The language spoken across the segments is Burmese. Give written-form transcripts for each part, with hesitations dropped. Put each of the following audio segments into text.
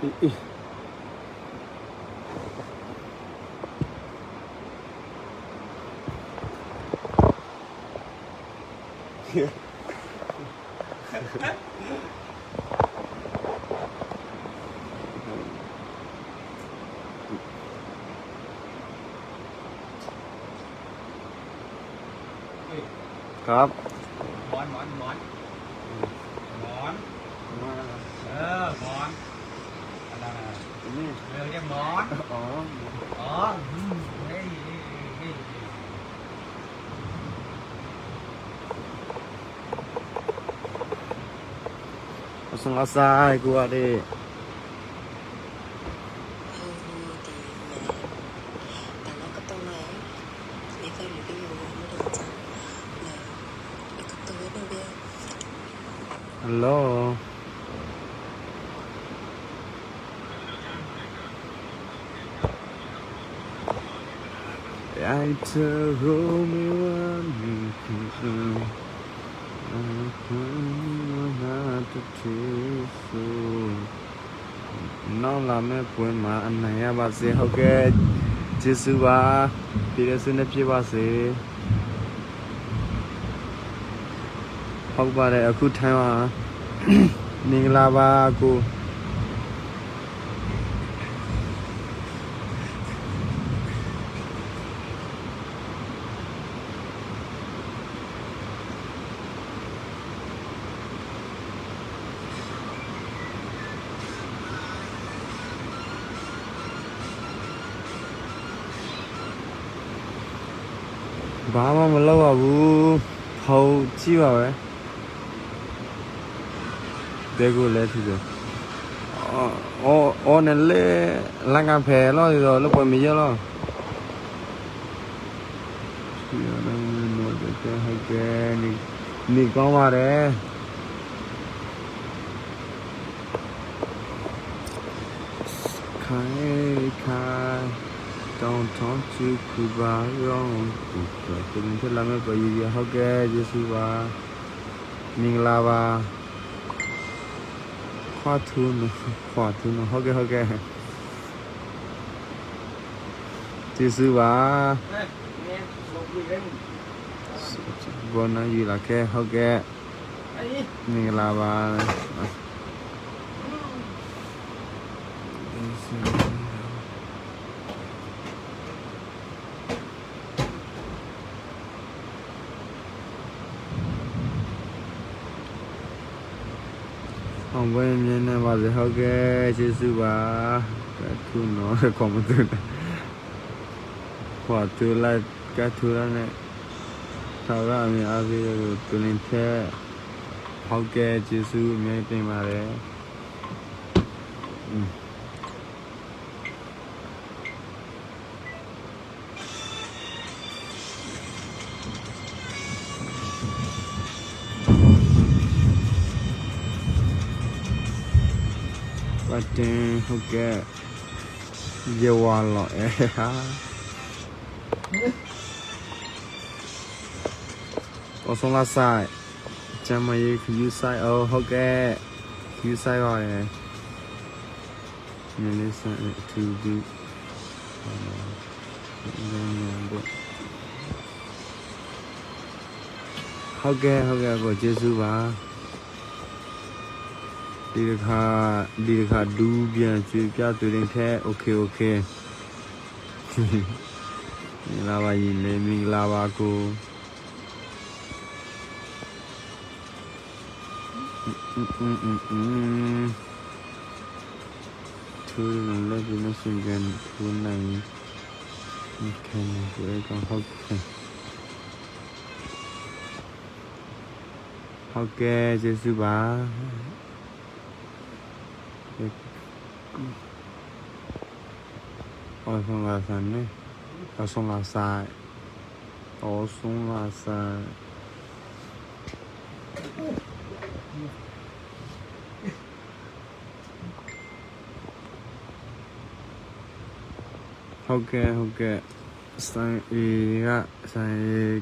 ครับหมอนหมอนหมอนหมอนหมอนอะไรเรียกหมอนอ๋อเฮ้ยส่งอาสายกูอ่ะดิฮัลโหลอยากจะรู้ไหมว่านี่คือน่าจะที่สุดน้องเราไม่ป่วยมาอันไหนอะบาเซ่เขาแกจิสุบะพี่เรสุนพี่บาเซ่ဟုတ်ပါတယ်အခုထိုင်းမှာမင်္ဂလာပါကိုဘာမှမလုပ်ရဘူးဖုန်းကြည့်ပါပဲDego le thiso ne le la nga phe lo lo pwe mi yo lo ya no de ke ha ke ni kaung ba de khai don't talk to kuba yong ku tin the la me pa yi ha ke jesu ba ming la ba khoa thu nóဟုတ်ကဲ့ကျေးဇူးပါဘောနာယူလာခဲ့ဟုတ်ကဲ့မင်္ဂလာပါအောင်ပွဲမြင်နေပါစေဟုတ်ကဲ့ကျေးဇူးပါကထုနော်ကွန်မတူခွာတူလိုက်ကထုရနဲ့ထောက်ရအမြင်အားဖြင့်တူလင်းချက်ဟုတ်ကဲ့ကျေးဇူးအများကြီးတင်ပါတယ်Patin okay Jawalo ha Osong la sai Chama ye khu sai okay khu sai rồi Nên listen to do Okay của Jesu ba đi khá đu bien chứ क्या tụi mình thế ok là bài gì này mình là bà cô thôi mình lấy nó xuyên gần cuốn này ok tụi con ok Jesu ba Ở sông là sàn đấy, ở sông là sai, ở sông là sai. Ok, sai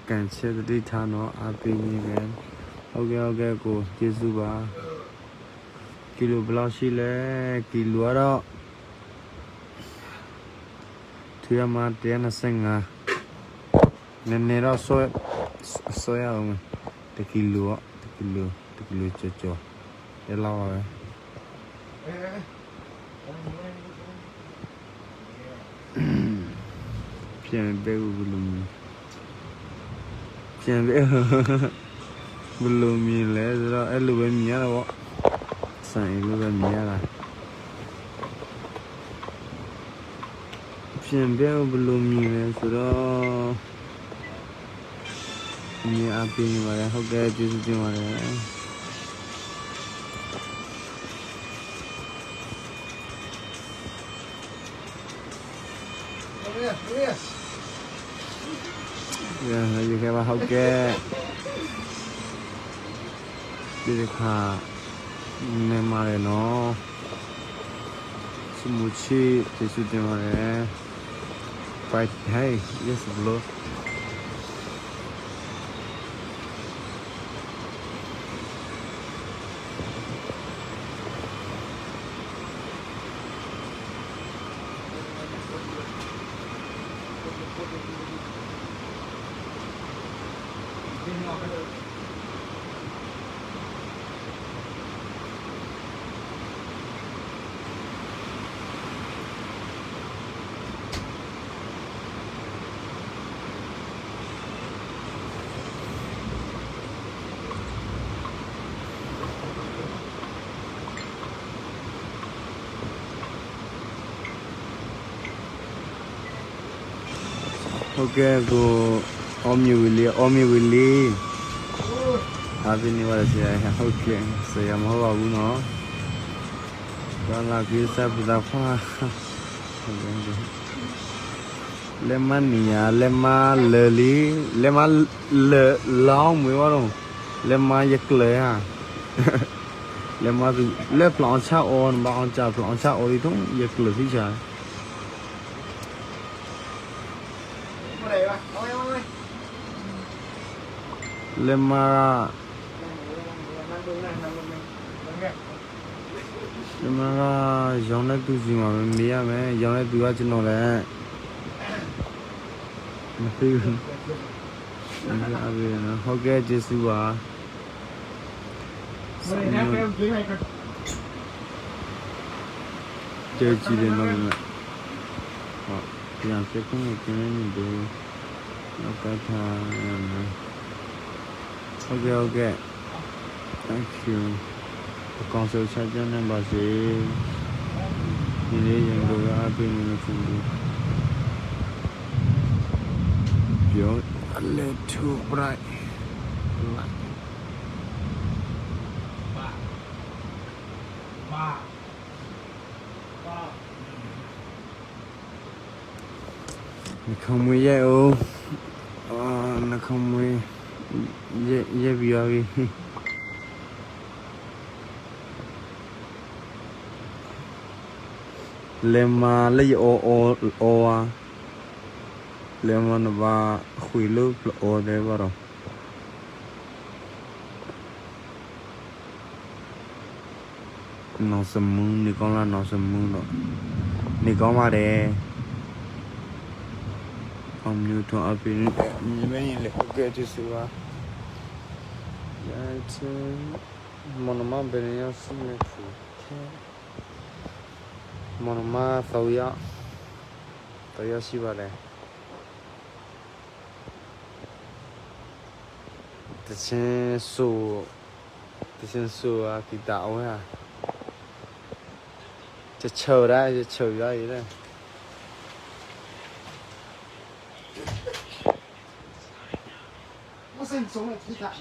cảnh xe đi thang nó à pin như vậy. Ok cô Jesu ba. ကီလိုဘယ်လောက်ရှိလဲကီလိုကတော့သူရမှာ125နည်းနည်းတော့ဆွဲအောင်တကီလိုကျော်ရလောက်ပါပဲပြန်ပေးဘူးဘလို့ပြန်ပေးဘလို့မြင်လဲဆိုတော့အဲ့လိုပဲမြင်ရတာပေါ့ဆိုင်လိုပဲမြင်ရတာပြန်ပေးဘလို့မြင်လဲဆိုတော့မြင်အပင်းပါလေဟုတ်ကဲ့ကျေးဇူးတင်ပါတယ်ဒီကဲပါဟုတ်ကဲ့ဒီခါနေမှာလေနော်စမူချီကျေးဇူးတင်ပါတယ် Right hey yes broဟုတ်ကဲ့ကိုအော်မြူဝီလီဟာဒီနေ့ပါဆရာဟုတ်ကဲ့ဆရာမဟုတ်ပါဘူးနော်ဘာလာကိစ္စပဒါဖာလက်မနီယာလက်မလလီလက်မလောင်းမွေးတော့လက်မရကလေဟာလက်မသူလက်ပလောင်ချအော်ဘာအောင်ချပလောင်ချအော်ဒီတော့ရကလေစီချာလက်မရောင်းတဲ့သူစီမှာမေးရမယ်ရောင်းတဲ့သူကကျွန်တော်လည်းမသိဘူးဟုတ်ကဲ့ကျေးဇူးပါကျေးဇူးတင်ပါတယ်ဟုတ်ပြန်စကုန်းကိုကျင်းနေတယ်နောက်ကထားဟုတ်ကဲ့ thank you အကောင်ဆုံးချက်ကြနေပါစေဒီနေ့ရင်တို့အပင်းနေဖူးပြော a little bright နှခုံမွေးရဲ့အောင်နှခုံမွေးရဲ့ပြီးပါပြီလေမာလေးအောလေမနဘာခွေလို့အောတယ်ဘာတော့နော်စမုန်ဒီကောင်လာနော်စမုန်တော့ဒီကောင်ပါတယ်အောင်မျိုးတော့အပင်းမြင်မင်းလေဟုတ်ကဲ့ကျေးဇူးပါမနမဘယ်ရစနေဖူမနမသောရရှိပါလေတချင်းဆိုအကိတာအောင်ဟာချော်ရရည်လေ我是中了体感。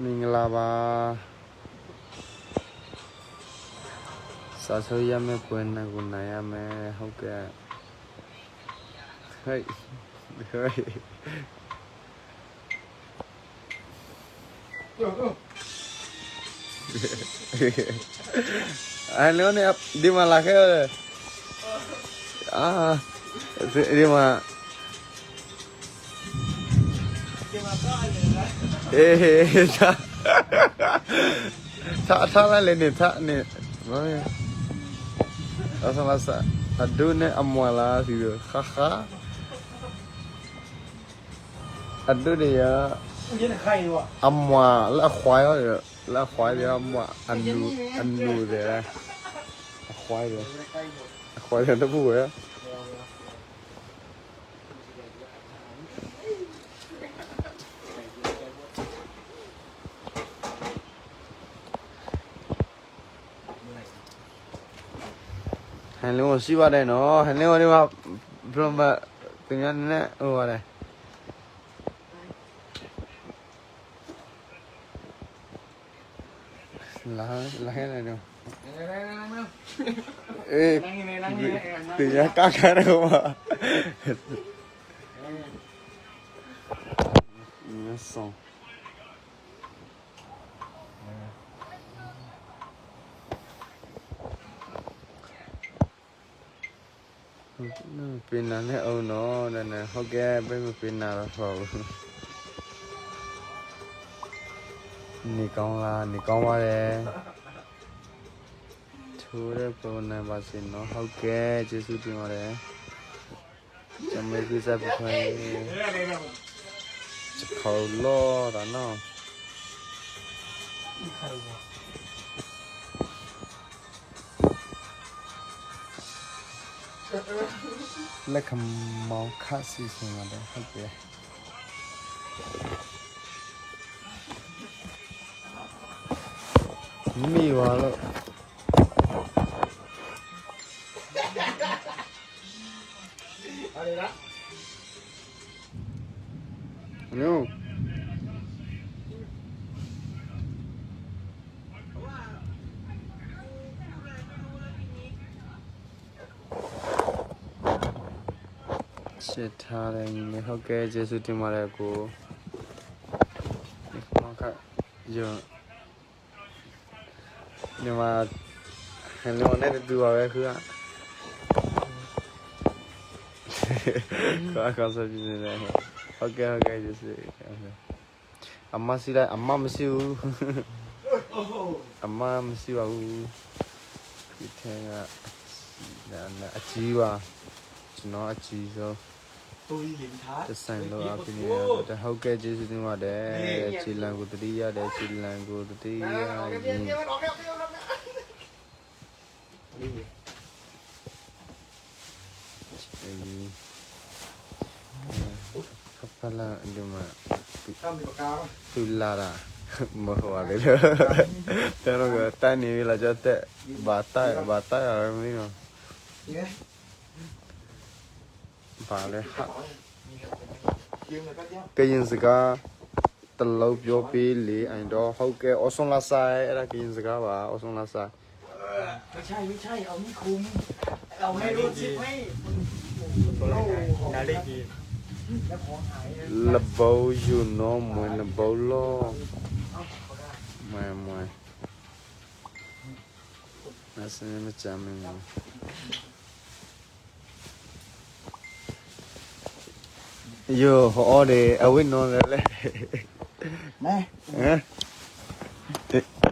မင်္ဂလာပါစာဆိုရမယ်ပွင့်နေကိုနိုင်ရမယ်ဟုတ်ကဲ့ဟေး有。anh nói này đi mà là cái à đi mà ê cha cha lại lên nè cha nè nói sao mà sao aduh nè amwa là thì khá khá aduh đi à นี่ใครวะ amwa là khoai rồi là khoai thì amwa anu rồi khoai rồi khoai thì nó vui á hành lý một xí vào đây nó hành lý đi vào rồi mà tự nhiên nè vào đây là cái này đâu ê tự nhiên các cái này không à nhớ xong pin này ô nó đây này ok bên một pin nào rồi nị con qua đây chú đấy con này bà xin nó ok chứ suy tìm vào đấy cho mấy cái ra phải chụp khẩu lo đó nó lấy cầm máu khát xí xí mà đấy ok mì vào rồi no chết thà đấy mình ok chưa suy tìm vào đây cô không khác giờ nhưng mà hành lý này từ vào cái thứ á có sao gì này ok just amma xí lại amma mới siêu amma mới siêu vào cái thằng là chi vào nó chi rồi tôi hiện tháiจะสั่งโลอาปิเนี่ยแต่เฮาแกจิสุติมาเด้จิลังกุตติยะเด้จิลังกุตติยะขับพละดิมา ตั้มมีปากกาป่ะ ตุลาระบ่ฮวาเลยแต่เราก็ตานี่ละจะแต่บาตายอะไรไม่รู้ เนี่ย บาเลยฮะ ยืมเลยก็เจ้า cái gì cả từ lâu vô pi lì anh đó hậu cái ở sông La Sai là cái gì cả bà ở sông La Sai ไม่ใช่เอานี่คุมเราให้ดูชิปให้นาฬิกาแล้วของหาย là bầu you know mày là bầu lo mày nó sẽ nó chạm mình yo họ để ở bên nó đấy แม่ hả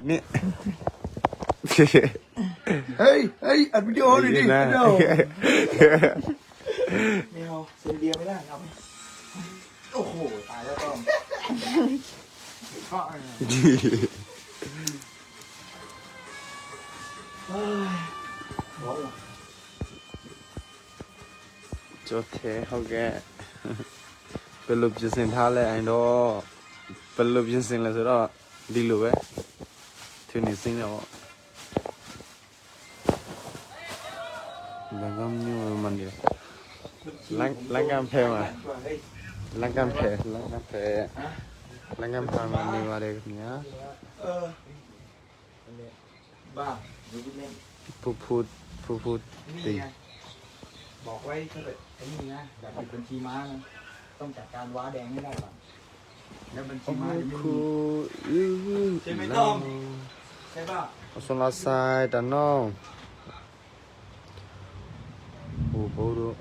nè เฮ้ยอัดวิดีโอเลยดิ nè ไม่เอาเสียเดียวไม่ได้เอาโอ้โหตายแล้วต้อมก็ร้อน cho thế hậu cái bên lục chân sinh tháo lại anh đó bên lục chân sinh là số đó đi lục ấy thiếu nữ sinh nào là gom như mình đi lăng cam phê mà lăng cam phê mà đi vào đây nhá บ้าดูดิเล่น พูด นี่ ตี ไงบอกไว้ถ้าเกิดไอ้นี่นะแบบเป็นบัญชีม้านะต้องจัดการว้าแดงไม่ได้หรอกแล้วบัญชีม้าจะไม่มี ใช่ไหมต้อม ใช่ป่ะ โ ဆွန်လာဆိုင်တနောဟိုဘိုးတို့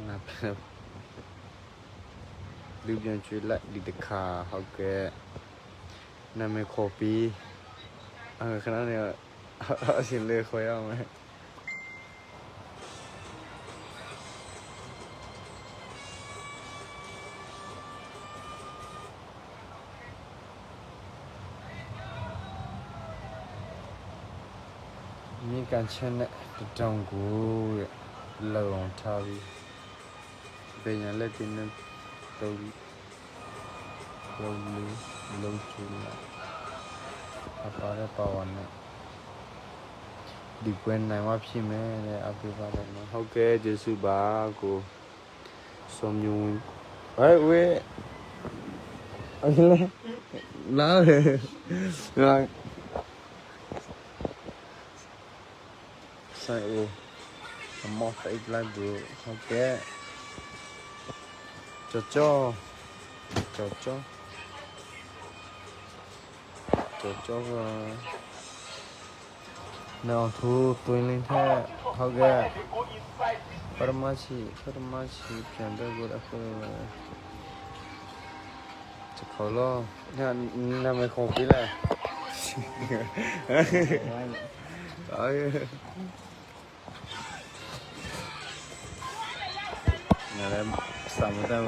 နာပြလူပြန်ချွေလိုက်ဒီတခါဟုတ်ကဲ့နာမည်ခေါ်ပြီးခဏနေအရှင်လေးခေါ်ရအောင်မြေကန်ချမ်းနဲ့တောင်ကိုလောင်ထားပြီးပညာလက်တင်နဲ့တော့လုံးချူလာအပါရပါဝနဲ့ဒီကွန်းနိုင်မှာဖြစ်မယ်တဲ့အပြပါတော့ဟုတ်ကဲ့ကျေးဇူးပါကိုစုံညုံဝဲအဟလဲလာဆိုင်အိုအမောက်အိတ်လိုက်ဘူးဟုတ်ကဲ့ကြောနော်သူတွင်လင်းထဲဟုတ်ကဲ့ပရမရှိပြန်တော့ကိုအခုချခေါ်လို့နာမည်ခေါ်ပြီးလားအေးနားစမ်းတော့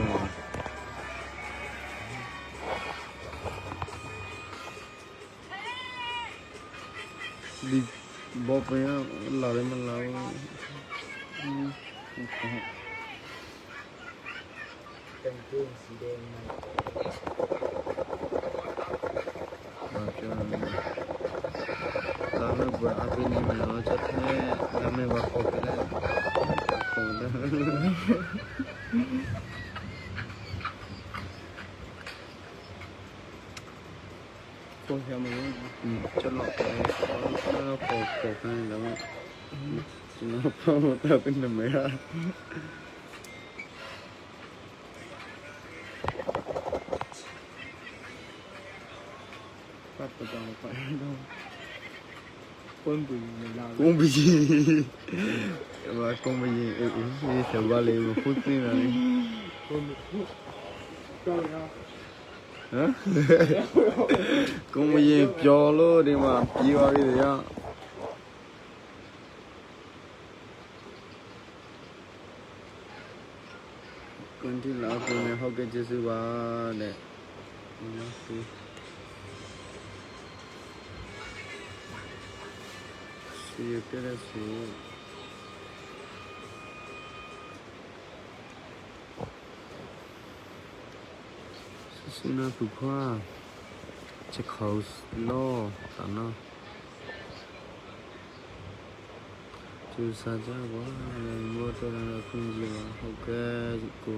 ဒီဘောပရလာရမလာเป็นเครื่องสีแดงมัน လာမဘအပင်းနေမလို့ချက်နဲ့လာမဘခေါ်ပြလိုက်ခေါ်တယ်ကိုရမလို့ချက်တော့ခေါ်ခိုင်းတော့ကျွန်တော်ပေါ်တော့တင်နေမှာပတ်တော့ပါတော့ကွန်ပီလာကွန်ပီဘာကွန်ပီဒီစဘာလေးကိုဖုတ်နေတယ်ကွန်ပီတော့ရဟမ်ကွန်ပီပြောလို့ဒီမှာပြေးသွားပြီရကွန်တီလာကိုနေဟုတ်ကဲ့ကျေးဇူးပါတဲ့See you guys soon. Suna Pukwa. Check house law. Tana. To Saja. Water and a Kunji. Okay. Go.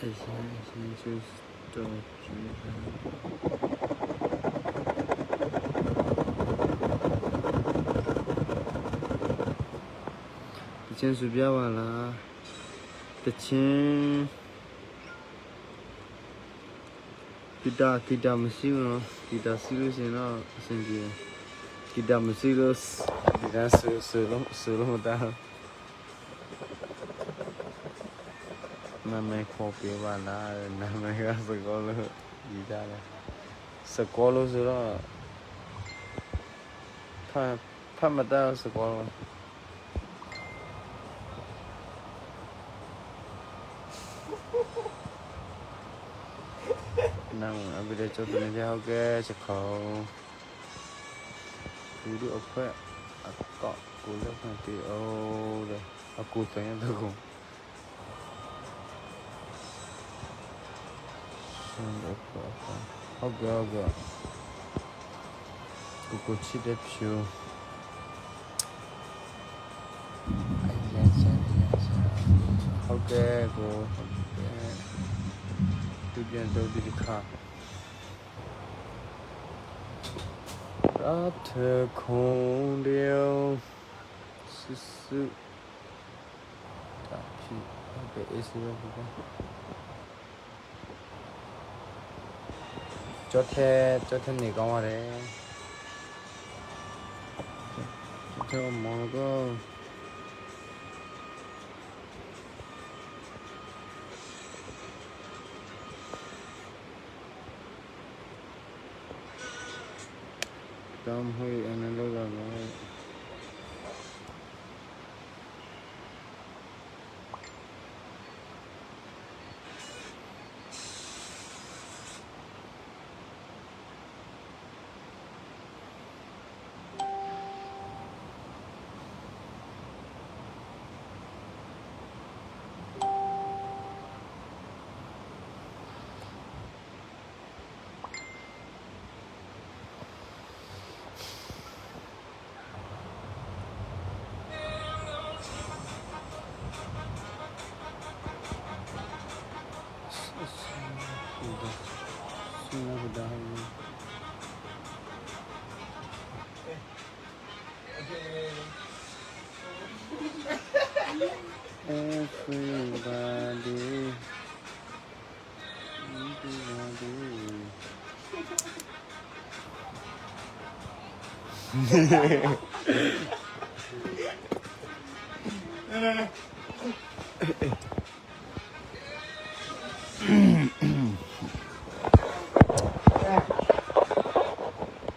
I just stop. Trên số biểu là trên kita mesti no kita silu seno senji kita mesti kita selo mata nama kopi mana nama cái sekolah gì ra đây sekolah selo pha mata sekolah năng ở bên đây cho tụi mình theo cái chặt khẩu cứ được khỏe cọ cú lớp này thì ô đây cú thấy em thôi cùng ok cú chỉ đẹp chưa ok cô tôi bien đâu đi khá đã thơ không điều sự đã chỉ cái gì đó ကျော်နေကောင်းပါတယ်ကျော်မော်ကောတမ်းဟိုအနေလောကမှာ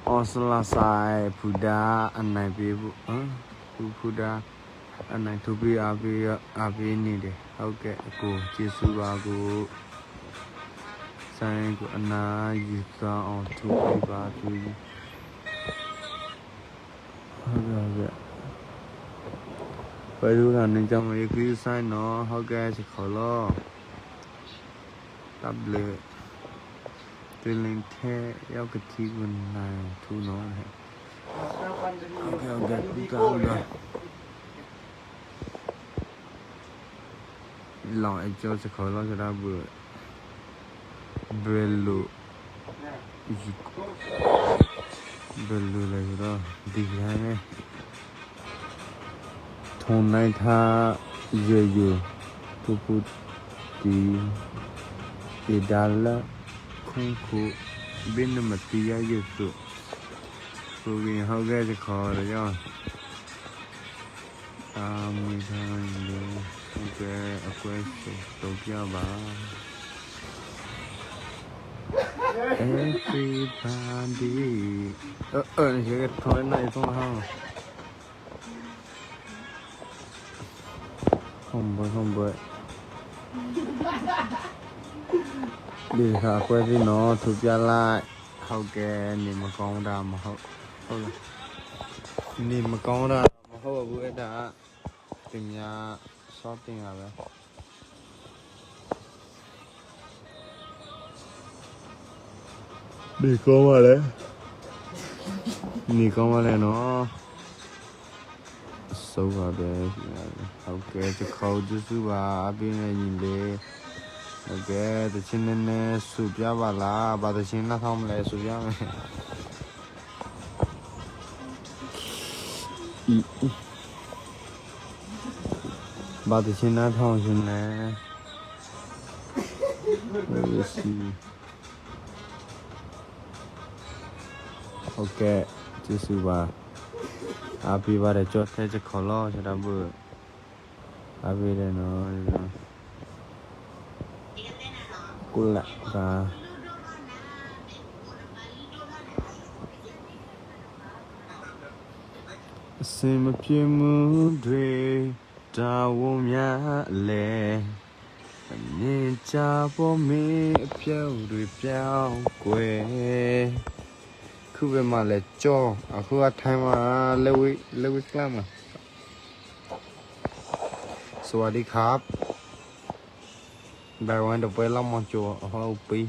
အော်စလာဆိုင်ဖူဒါအနိုင်ပေးဖို့ဖူဒါအနိုင်ထုတ်ပေးအားပေးနေတယ်ဟုတ်ကဲ့အကိုကျေးဇူးပါကိုဆိုင်ကိုအနာယူဆောင်အောင်ထုတ်ပေးပါသူဟုတ်ကဲ့ဘယ်လိုကနေကြမရခီးဆိုင်နော်ဟုတ်ကဲ့စခေါ်လို့တပ်လေတင်လင်းထဲရောက်ကတိဝင်နိုင်ထူနော်ဟဲ့ဟုတ်ကဲ့ဒီကတော့လောင်အကျော်စခေါ်လို့ကြတာဘူးဘယ်လိုလည်းတော့ဒီလိုနဲ့ထုံနိုင်ထားရေပူပူတီဒါလာခုန်ခုဘင်းမတီရရစုဆိုရင်ဟောက်ခဲ့ကြခေါ်ရအောင်မွေးထားလို့ဟုတ်ကဲ့အကွဲဆိုပြပါEverybody ရေကထောင်းနေတော့ဟာဟုတ်ဘဒီဟာကွဲပြီးနော်သူပြလိုက်ဟုတ်ကဲ့နေမကောင်းတာမဟုတ်လားနေမကောင်းတာမဟုတ်ဘူးအဲ့ဒါတင်ညာစောတင်ရပဲနေကောင်းပါလေနော်စိုးပါတယ်ဟုတ်ကဲ့တခေါက်ကျစုပါအပြင်းနဲ့ရင်လေဟုတ်ကဲ့တချင်းနဲ့ဆူပြပါလားဘာတချင်းနဲ့ထောင်းမလဲဆူပြမယ်ဘာတချင်းနဲ့ထောင်းရှင်လဲဟုတ်ကဲ့ကျစုပါအပြည့်ပါတယ်ကြောတဲ့ချခေါ်လို့ကျွန်တော်ဘူးအပြည့်တယ်နော်ကုလာကအစင်မပြေမှုတွေတာဝန်များလဲအနေချပေါ်မင်းအပြောင်းတွေပြောင်းကွယ်ခုပဲမှလဲကြောအခုကထိုင်မှာလေဝိကလမ်းမှာสวัสดีครับบายวันเดี๋ยวไปล่ำมอนจัวเอาปี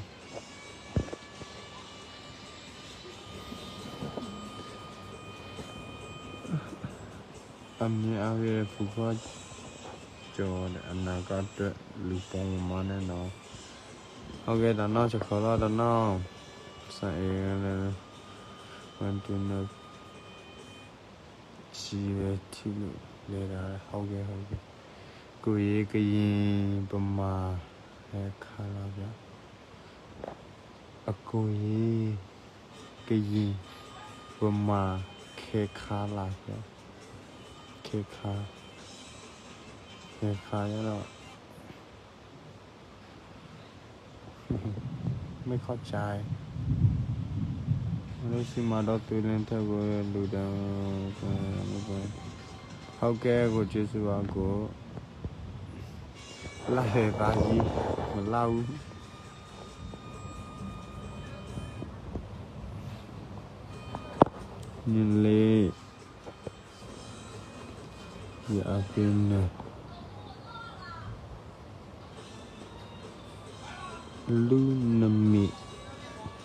อันนี้เอาไปผูกข้อจัวอันนั้นก็จะลูกปองมาแน่นอนโอเคตอนน้องจะขอรอตอนน้องใส่เลยวันตุนชีวิตที่เลยนะโอเคကိုရေကရင်ပမာခါလာဗျ အကိုကြီးကရင်ဘမခေခါလာပြခေခါရတော့ไม่เข้าใจรู้สิมาတော့တွေ့လင်းထက်ကိုလူတန်းဟုတ်ကဲ့ကိုကျေးဇူးပါကိုလာရပါကြီးမလာဘူးညလေးရအပင်းနဲ့လူနမီ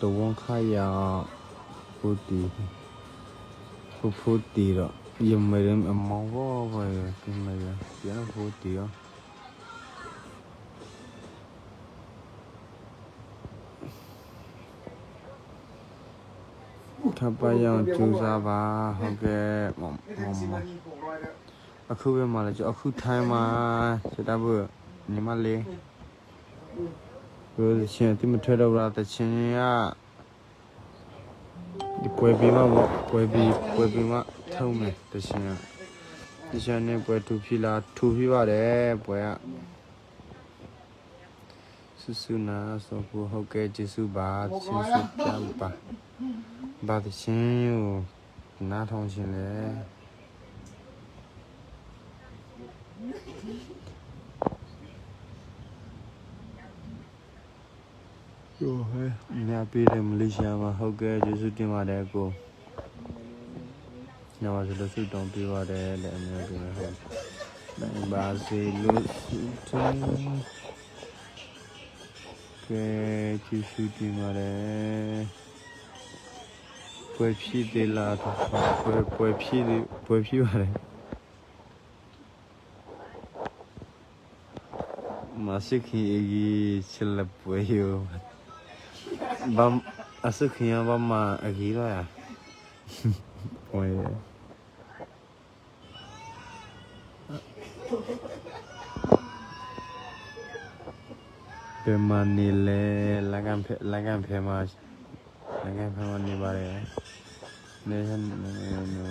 တဝန်ခါရဖူတီတော့ယမရမ်အမောဘောပဲကင်မရပြန်ဖူတီရောထပ်ပါရအောင်ကြိုးစားပါဟုတ်ကဲ့မအခုပဲမလာကြအခုထိုင်းမှာစတာဘူးညီမလေးဘယ်လိုချင်းတိမထွဲတော့တာတချင်းရဒီပွဲပြီးမှထုံးမယ်တချင်းနဲ့ပွဲထူဖြစ်ပါတယ်ပွဲကဆူနာဆိုဖို့ဟုတ်ကဲ့ကျေးဇူးပါချင်းစုကြပါဘာတချင်းကိုနားထောင်ရှင်လေ哟嘿，你那边的马来西亚嘛，好个就是点嘛的个，那我是都是当地话的，来没有点好，来巴西路通，个就是点嘛的，怪皮的啦，怪皮话的，马西克伊吃了不哟。bam asukhiya bama agila ya oye pemanile lagan phe ma ni bare ne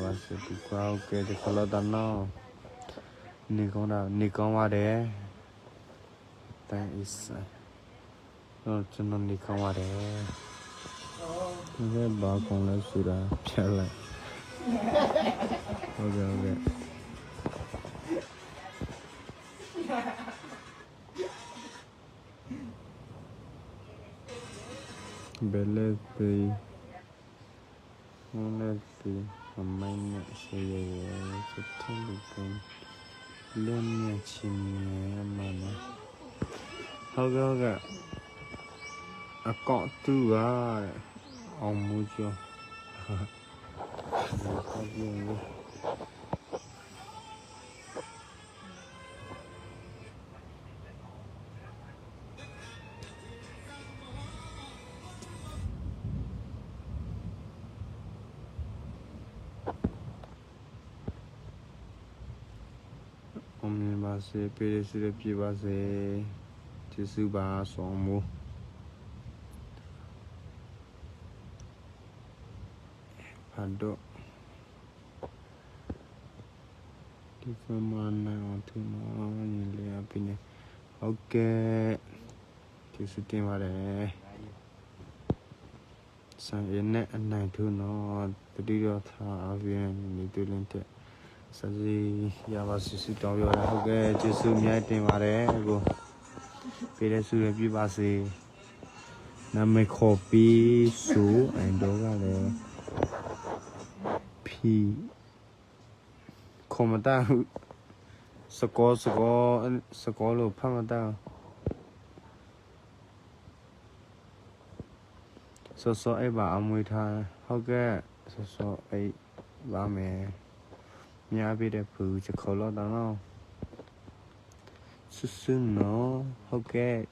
wasu tu kwa ke de kholo ta no ni kon wa de tai isကျွန်တော်နေကောင်းပါတယ်ဒီဘာကောင်းလဲဆိုတာဖြတ်လိုက်ဟုတ်ကဲ့ဘယ်လဲသေးဟိုလဲသေးအမိုင်းနဲ့ဆေးရဲစတဲ့လူကလုံးမြချင်းမမဟုတ်ကဲ့အကောင့်တူပါအောင်မူကျော်အမင်းပါစေပေးရစီပြပါစေကျေးဇူးပါဆောင်မူAdo di mana tu mau ni apa ni? Okey, kita mari. Saya nak naik tu no, tadi dia tha avian ni tu lente. Saya ya masih tahu ya. Okey, kita ni tu mari. Go. Pilih sudah pi basi. Nama kopi su, endo kali. Komata sekolah pamata sosok ba amui tha hok ke sosok ba me nya bi de phu chkholo ta no su no hok ke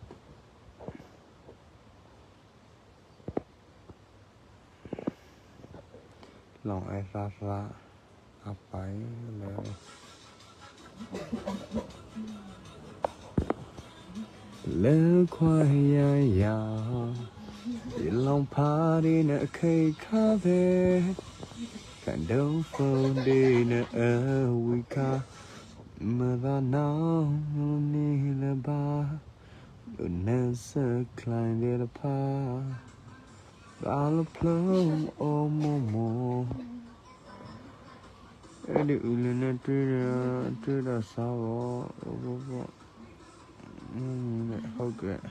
lòng ai ra apa le le khoai ya ဒီလောင်ဖားရင်းနဲ့ခိတ်ခါပဲကန်တုံးဖုန်ဒီနဲ့အဝီကာမသာနောင်နီလဘာလူနဲ့စကလိုင်းရဖာဘာလဖလုံးအမမောအဲ့ဒီဦးလေးနဲ့တွေ့တော့စားတော့ဘောဟုတ်ကဲ့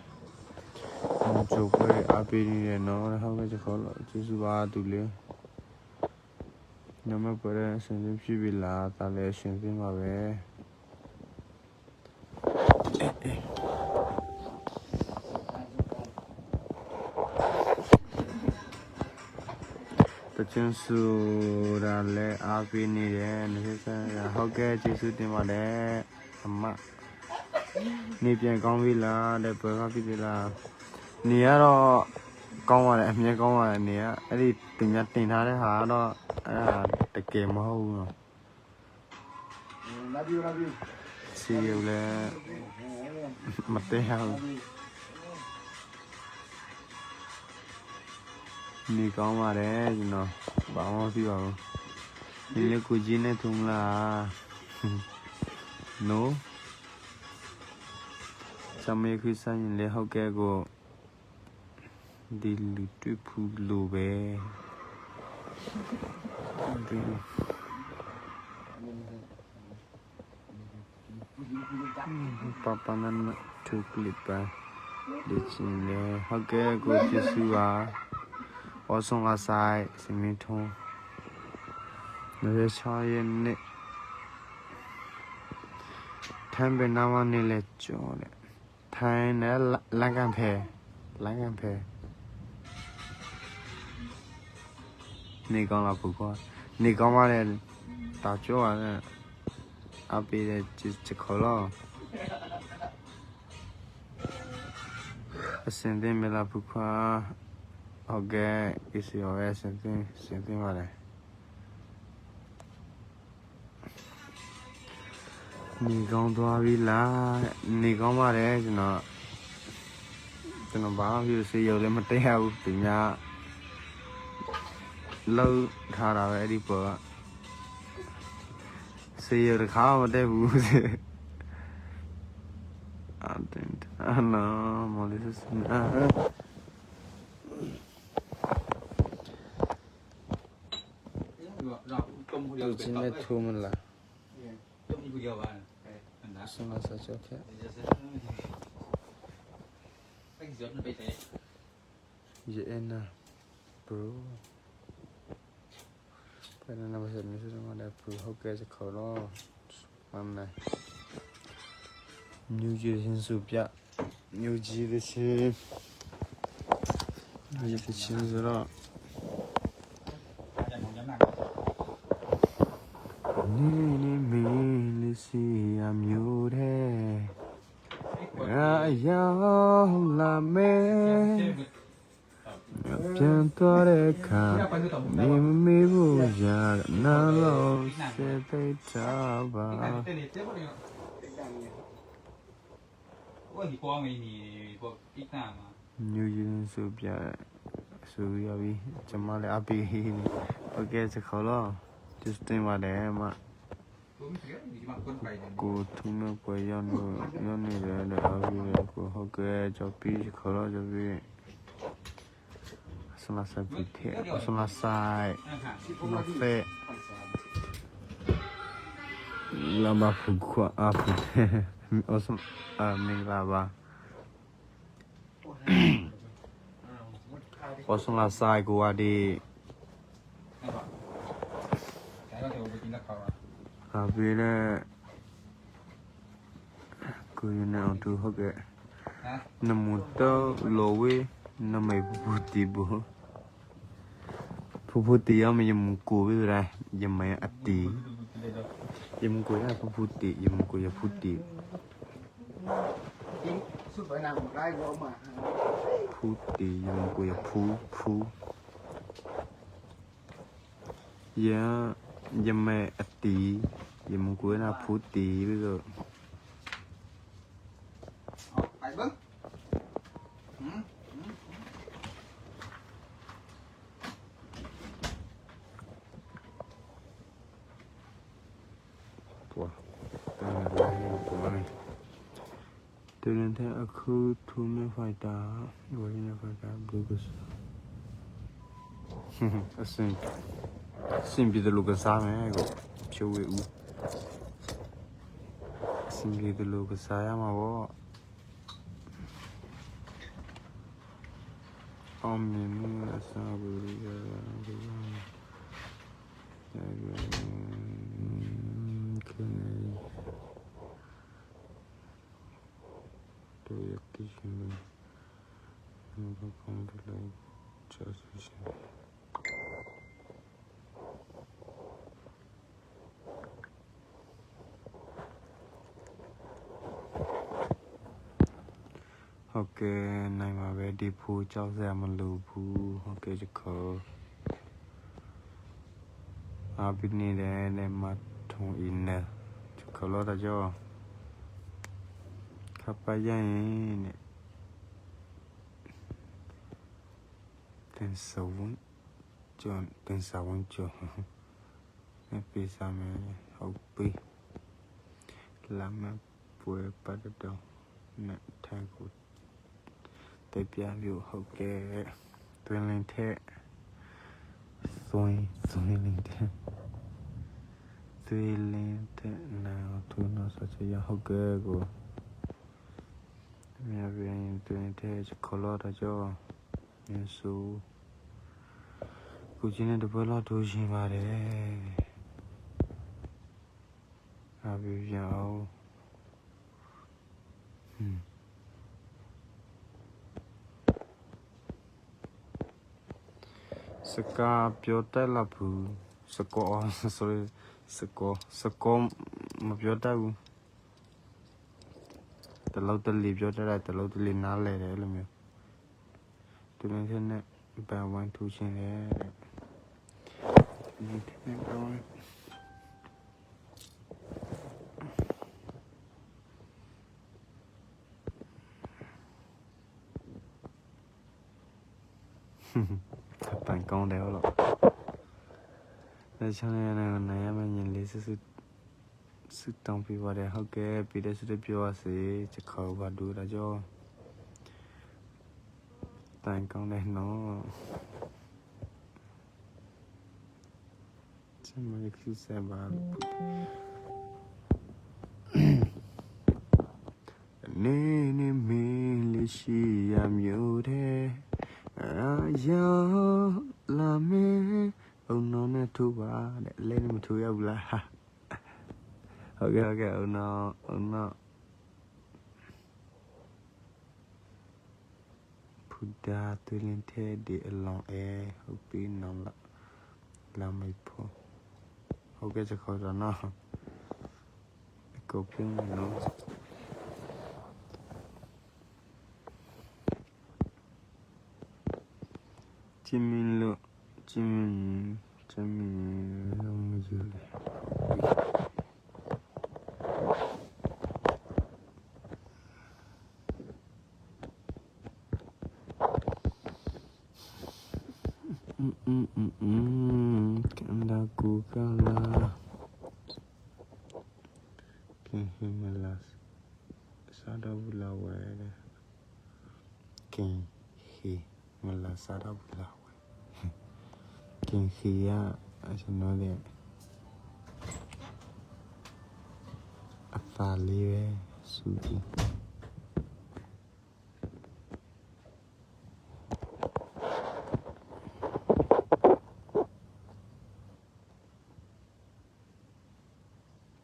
ကျုပ်ပဲအပေးနေတယ်နော်ဟုတ်ကဲ့ခေါ်လို့ကျေးဇူးပါသူလေးနမပရဆင်းပြပြီလားတားလဲရှင်းပြမှာပဲတချင်စူရာလဲအပေးနေတယ်နေဆက်ဟုတ်ကဲ့ကျေးဇူးတင်ပါတယ်အမနေပြန်ကောင်းပြီလားတဲ့ဘယ်ကဖြစ်သေးလားနေရတော့ကောင်းပါတယ်အမြဲကောင်းပါတယ်နေရအဲ့ဒီတင်ထားတဲ့ဟာတော့အဲ့ဒါတကယ်မဟုတ်ဘူးနော်လာပြီစီရလဲမတဲဟောနေကောင်းပါတယ်ကျွန်တော်ဘာမှမဖြစ်ပါဘူးဒီလေကိုကြီးနဲ့ထုံးလား no စမေခိဆိုင်လေဟုတ်ကဲ့ကိုဒီလူတွေ့ဖူးလို့ပဲပပနန်တူကလစ်ပါဒီချင်းလေဟုတ်ကဲ့ကိုကျေးဇူးပါအဆောင်အဆိုင်စမင်းထုံးနေချာရဲ့နဲ့ထမ်းပင်နာမနေလဲကြော်တယ်ထိုင်းနဲ့လန်ကန်ဖဲနေကောင်းလားဘူးကွာနေကောင်းပါလေတာကြောရတယ်အပေးတဲ့ချခေါ်လို့အစင်တင်မလားဘူးကွာဟုတ်ကဲ့ ECOS စင်တင်ပါလေနေကောင်းသွားပြီလားနေကောင်းပါတယ်ကျွန်တော်ဘာမှဖြစ်စေရုံလည်းမတည့်ရဘူးဒီညလောက်ထားတာပဲအဲ့ဒီပေါ်ကစေရတခါမတည့်ဘူးအနော်မော်လီစနာလူချင်းနဲ့ထုံးမလားဆုံးလာစားချက်ခဲ့ယေနာ bro ဘယ်နဲ့မဆက်နေစမ်းမလဲ bro ဟုတ်ကဲ့စခေါ်တော့မှန်တယ်ညူကြီးချင်းစုပြညူကြီးတဲ့ချင်းဆိုတော့နေမင်းလေးစီအမျိုးတဲ့အယောလာမဲပြန်တော့တဲ့ခါနေမမေးဘူးရာနာလို့စေသိတာပါညူရင်စုပြဆိုရပြီကျမလည်းအပေးโอเคစခေါ်လို့ just တင်ပါတယ်မကိုထုံးနဲ့ပွဲရောက်နေတယ်လည်းအပေးရကိုဟုတ်ကဲ့ကြော်ပြီးခေါ်လို့ကြော်ပြီးဆလာဆက်ပြီးထဲဆလာဆိုင်မဖဲလာမဖူခွာအဖူအစမင်္ဂလာပါအစလာဆိုင်ကိုအဒီအဘိလေကိုရနေအောင်သူဟုတ်ကဲ့နမတောလောဝေနမေဘူတီဘူဖူဖူတီရမယမကိုဝေရယမအတီယမကိုရဖူဖူတီယမကိုရဖူတီဖူတီယမကိုရဖူယမအတီယမကိုရဖူတီပြီးတော့对人太酷，图没发达，我也没发达，不个是。新比的路个啥没个，小威武。新比的路个啥呀嘛我。အော်မြင်မှုအစားဘူးရတော့ရကိရှင်ဘာကောင်းတယ်လဲချာဆူရှင်ဟုတ်ကဲ့နိုင်ပါပဲဒီဖိုးကြောက်စရာမလိုဘူးဟုတ်ကဲ့ချခေါ်အပိနေတယ်နဲ့မထုံအင်းနဲ့ချခေါ်လို့တော့ကြောခပ်ပါရင်နဲ့တင်စဝန်းကျွန်းတင်စဝန်းကျွန်းနဲ့ပြေးစားမယ်ဟုတ်ပြီလာမပွဲပတ်တော့နဲ့ထိုင်ကိုတေပြပြဟုတ်ကဲ့တွင်လင်းတဲ့သွင်းလင်းတဲ့သွင်းလင်းတဲ့နောက်သူနော်ဆိုချရဟုတ်ကဲ့ကိုမြပြင်းတွင်တဲ့ခလောတကြောယေစုကိုချင်းတဲ့ဘယ်လောက်ထိုးရှင်ပါတယ်အဘိယောစကားပြောတတ်လားဘူးစကော sorry စကောမပြောတတ်ဘူးတလောက်တလီပြောတတ်တယ်တလောက်တလီနားလဲတယ်လို့မျိုးသူလည်းတဲ့နဲ့ဘန်ဝိုင်းထူချင်းတယ်ဒီတဲ့တော့ပန်ကောင်းတယ်ဟုတ်လားလက်ချမ်းရနိုင်ရမင်းလေးစစ်တောင်းပြပါတယ်ဟုတ်ကဲ့ပြီးတဲ့စစ်ပြောရစေချက်ခေါ်ပါဒူရကြောပန်ကောင်းတယ်နော်ချမ်းမရခုစပါနေမင်းလေးရှိရမျိုးတဲ့ယာလာမေအုံနောနဲ့ထူပါတဲ့လဲနေမထူရဘူးလားဟုတ်ကဲ့အုံနောဖူဒါတွင်တဲ့ဒီအလောင်းဟုတ်ပြီနော်လာမေဖို့ဟုတ်ကဲ့ချက်ခေါ်တော့နော်ကိုပြင်းနော်จิมินloจิมินlo mujule kanda ku kala kin himalas sada bulawa kin himalas sada bulawa kin hiya asno de afali ve suji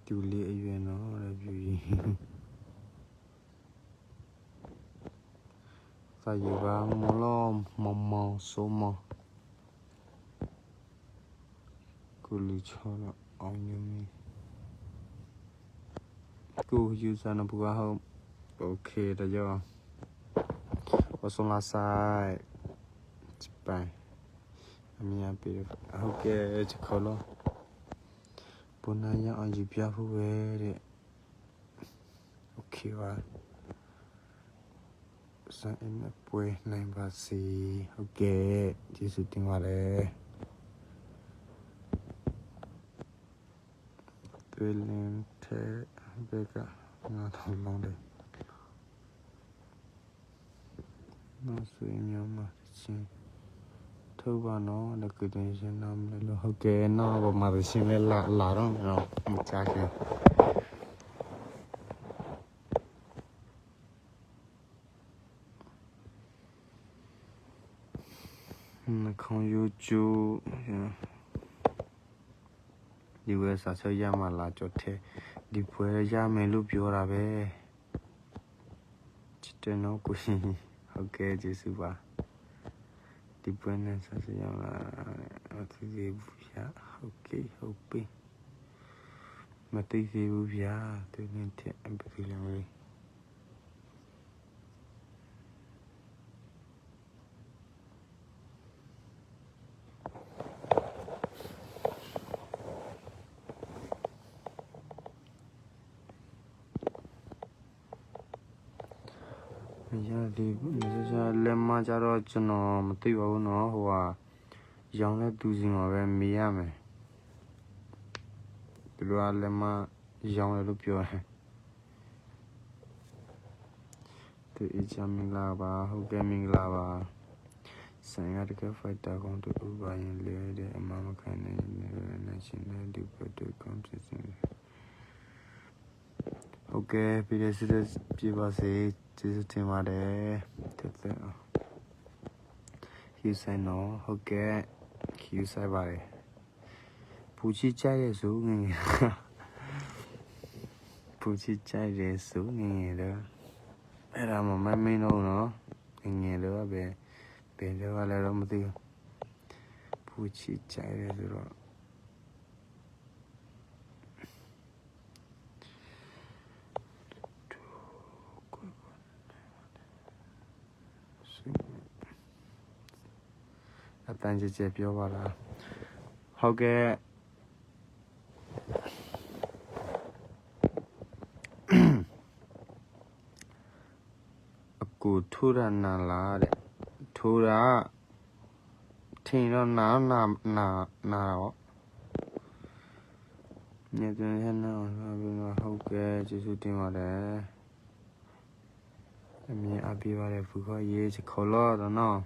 တူလေးအရွယ်နော်တဲ့ပြူကြီးစာယူပါမလောမောဆိုမကူလူချောတော့အောင်ယူမီကိုယူဆနဘူဟာโอเคတကြောဝဆုံလာဆိုင်ပိုင်အမြင်ပေးဟုတ်ကဲ့ချခေါ်လို့ဘုနာရအောင်ယူပြဖို့ပဲတဲ့โอเคပါစံအင်းပွဲနိုင်ပါစေဟုတ်ကဲ့ကျေးဇူးတင်ပါတယ်တွင်လင်းတဲ့ဘက်ကငါထောင်းလုံးတယ် နော်ဆွေမျိုးမှာချင်းထုတ်ပါနော်လက်ကတင်ရှင်နာမလဲလို့ဟုတ်ကဲ့နော်ဘာမှရှင်လဲလာတော့နော်မချခင်နှခေါင်းယူကျူဒီဝဲစာချရမှာလာကြတဲ့ဒီပွဲရမယ်လို့ပြောတာပဲချစ်တယ်နော်ကိုရှင်ဟုတ်ကဲ့ကျေးဇူးပါဒီပွဲနဲ့စာချရမှာအထူးကြီးဘူးဗျာဟုတ်ကဲ့ဟုတ်ပြီမသိသေးဘူးဗျာသူနဲ့တဲ့အပတိလည်းမလေးဒီလက်မကြတော့ကျွန်တော်မသိပါဘူးเนาะဟိုကရောင်းတဲ့သူစီမှာပဲမေးရမယ်သူတို့ကလက်မရောင်းတယ်လို့ပြောတယ်သူအချမ်းမင်္ဂလာပါဟုတ်ကဲ့မင်္ဂလာပါဆိုင်ရတဲ့ဖိုက်တာကောင်တူပါရင်လေတဲ့အမမခံနိုင်နေရှင်တဲ့ဒီပတ်တူကောင်စစ်စင်ဟုတ်ကဲ့ပြည်ရစစ်ပြပါစေကျေးဇူးတင်ပါတယ်တက်တက်ယူဆိုင်နော်ဟုတ်ကဲ့ယူဆိုင်ပါတယ်ပူချီကြိုက်ရဲ့ဆိုငငယ်ပူချီကြိုက်ရဲ့ဆိုငငယ်တော့အဲ့ဒါမှမမင်းတော့နော်ငငယ်တော့ပဲဘယ်တော့လဲတော့မသိဘူးပူချီကြိုက်ရဲ့ဆိုတော့အတန်းကြပြောပါလားဟုတ်ကဲ့အကူထူရနာလာတဲ့ထူရထင်းတော့နာတော့ညတဲ့ဟဲ့နော်ဟုတ်ကဲ့ကျေးဇူးတင်ပါတယ်အမြင်အပြည့်ပါတယ်ဖူခေါ်ရေးချခေါ်တော့နော်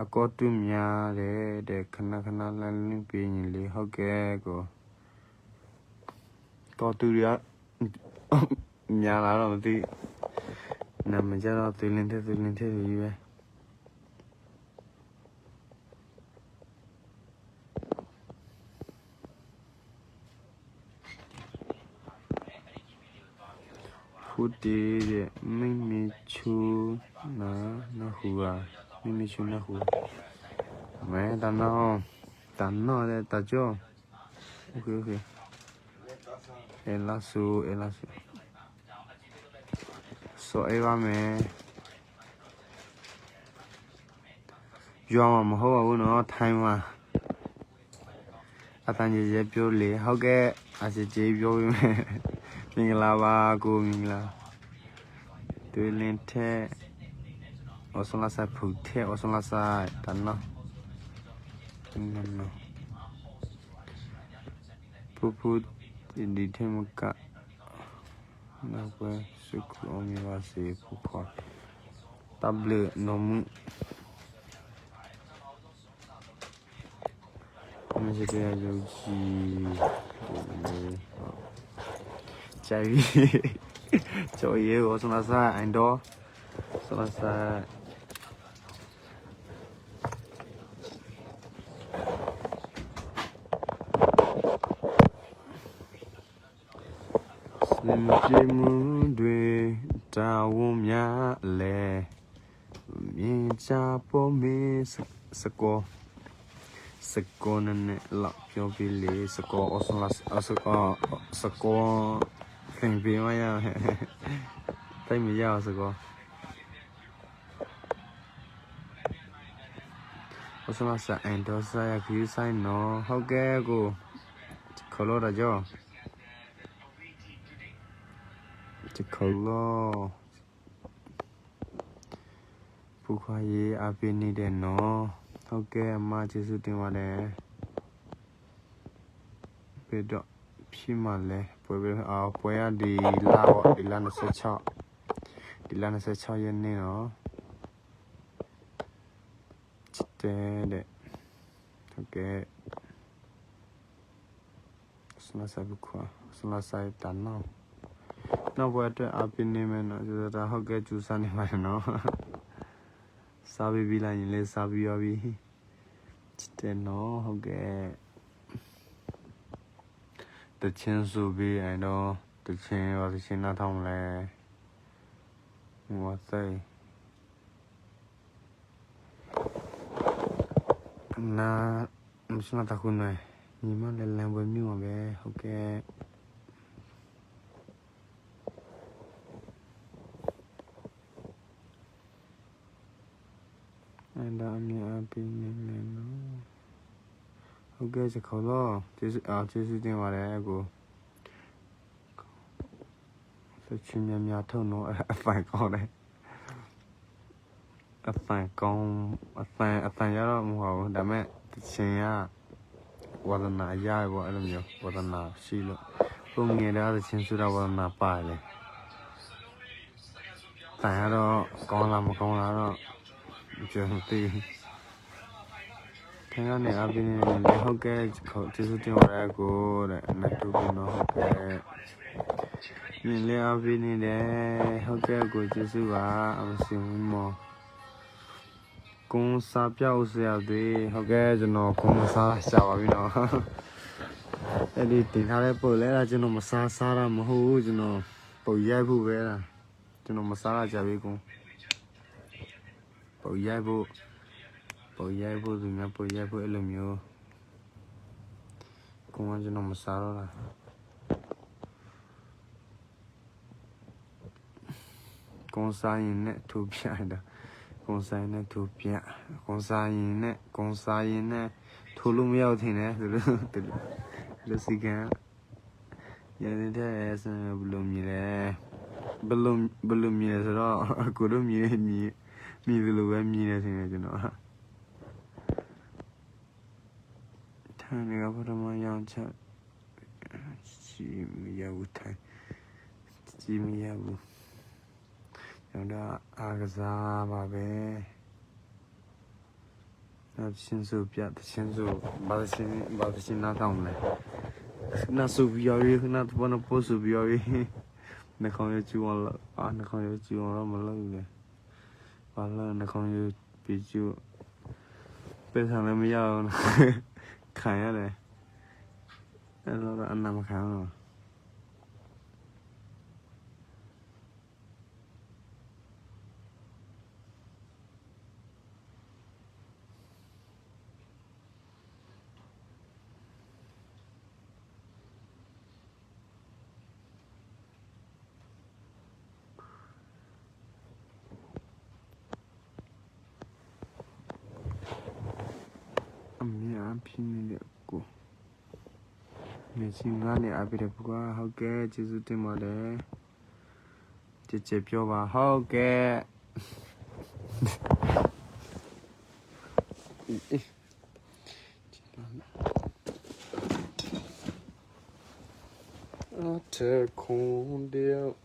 အကောတူများတဲ့ခဏလန်းလင်းပြင်းလေဟုတ်ကဲ့ကောတူရများလာတော့မသိနာမကြတော့သူလင်းတဲ့ကြီးပဲဖူတီတဲ့မိမိချူနာဟူပါမိမိချူနာဟူမဲတန်နော်တဲ့တကြောโอเคเอลาซูဆိုအေးပါမယ်ရွာမှာမဟုတ်ပါဘူးနော်ထိုင်းမှာအတန်ကြီးပြောလေဟုတ်ကဲ့အစီကြီးပြောပြီးမယ်မင်္ဂလာပါကိုမင်္ဂလာတွေ့လင်းတဲ့โอซลาซาผูเทโอซลาซาตันเนาะနော်ပူဒီထဲမှာကနောက်ပဲစုခုအမီပါစေပူခေါ်တဘလနော်မှုမရှိတဲ့ရုပ်ကြီးကြိုက်ကျော်ရေကိုစမစားအန်တော့စမစားပြေမှုတွေတာဝန်များလဲမြင်ချပေါ်မေစကောနဲ့လောက်ပြောပြီးလေစကောအစလာစကောသင်ပေးမရတိုင်မရစကောအစလာစအန်တော့ဆရာကြီးဆိုင်နော်ဟုတ်ကဲ့ကိုခလို့ရကြောခေါ်လို့ပူခွာရေးအပြင်းနေတဲ့နော်ဟုတ်ကဲ့အမကျေးဇူးတင်ပါတယ်ပြတော့ဖြီးမှလဲပွဲရဒီလ26ရက်နေ့နော် Today, okay. Sula sai bukwa, sula sai tanno. No word up in name and the hog get you sunny man, no. Sabi be like less sabi of ye. No, okay. The chance will be, I know, the chain or the chin at home. What say? Na, I'm not a good man. You might let with me, okay. And I'm happy. Okay, it's a color. This is doing what I go. So, Chimia Tono, a fine color. A fine gone, a fine yellow, that meant the China. What a night, yeah, what a night, she look. From near the other chin to our not by. Tayaro, gone, just the. Hang on, I've been in the hockey, just doing what I go, and I took no hockey. Nearly I've been in the hockey, go just I'm seeing more. Con sapia sea de hockey, no, con sa, you know. Anything, how I pull it, you know, Masara, Mahu, you know, Poyabu, you know, Masara Javico. Poyabu, Poyabu, Elamio. Con, you know, Masara. Con sign net to behind. Con sign net to Pia. Con sign net. Tulum out in it. The cigar. Yeah, there's a bloom. Balloon years at all. I couldn't me the low mean, you know. Turning up to my young child. Jimmy Yawu. Jimmy Yawu. Yonda Agaza, babe. Not since you piat the chinzo, but the chin not only. Not so be not one of post to be. The con you on the con you on Malone. I learned the con you beat you. Better than me out. Kind of. A lot of Anamaka. I'm pinning it. Go. Missing money, I better go. How get you to mother? Did you pure? How get? Utter cool deal.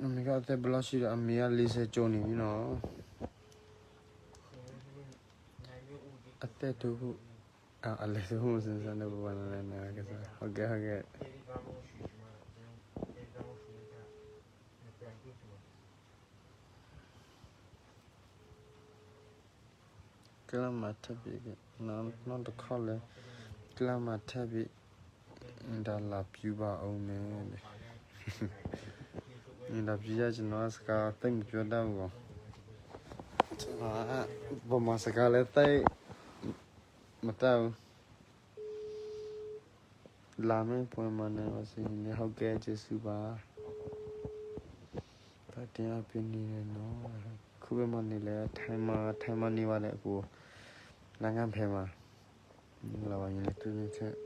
I got the blush. I'm merely Johnny, you know. At that too. I let the homes and I never went on. Okay. Clamatabi, not the color. Clamatabi in the la puba, oh man. In the village, no scar, think you're down. But Masacalete Matao Lame Poemane was in the Hoge Jesuba. But in opinion, no. Kubemanile, Timani Valeko, Langam Pema. Lava in it.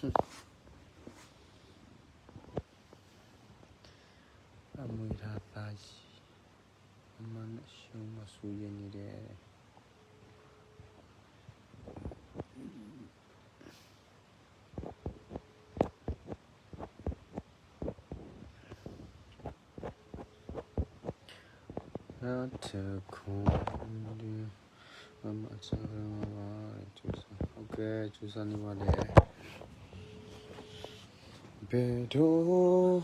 အမွေထားသားကြီးအမနဲ့ရှုံးမဆူရနေတယ် Not to cool. I'm not sure okay, choose anyone there. Beto.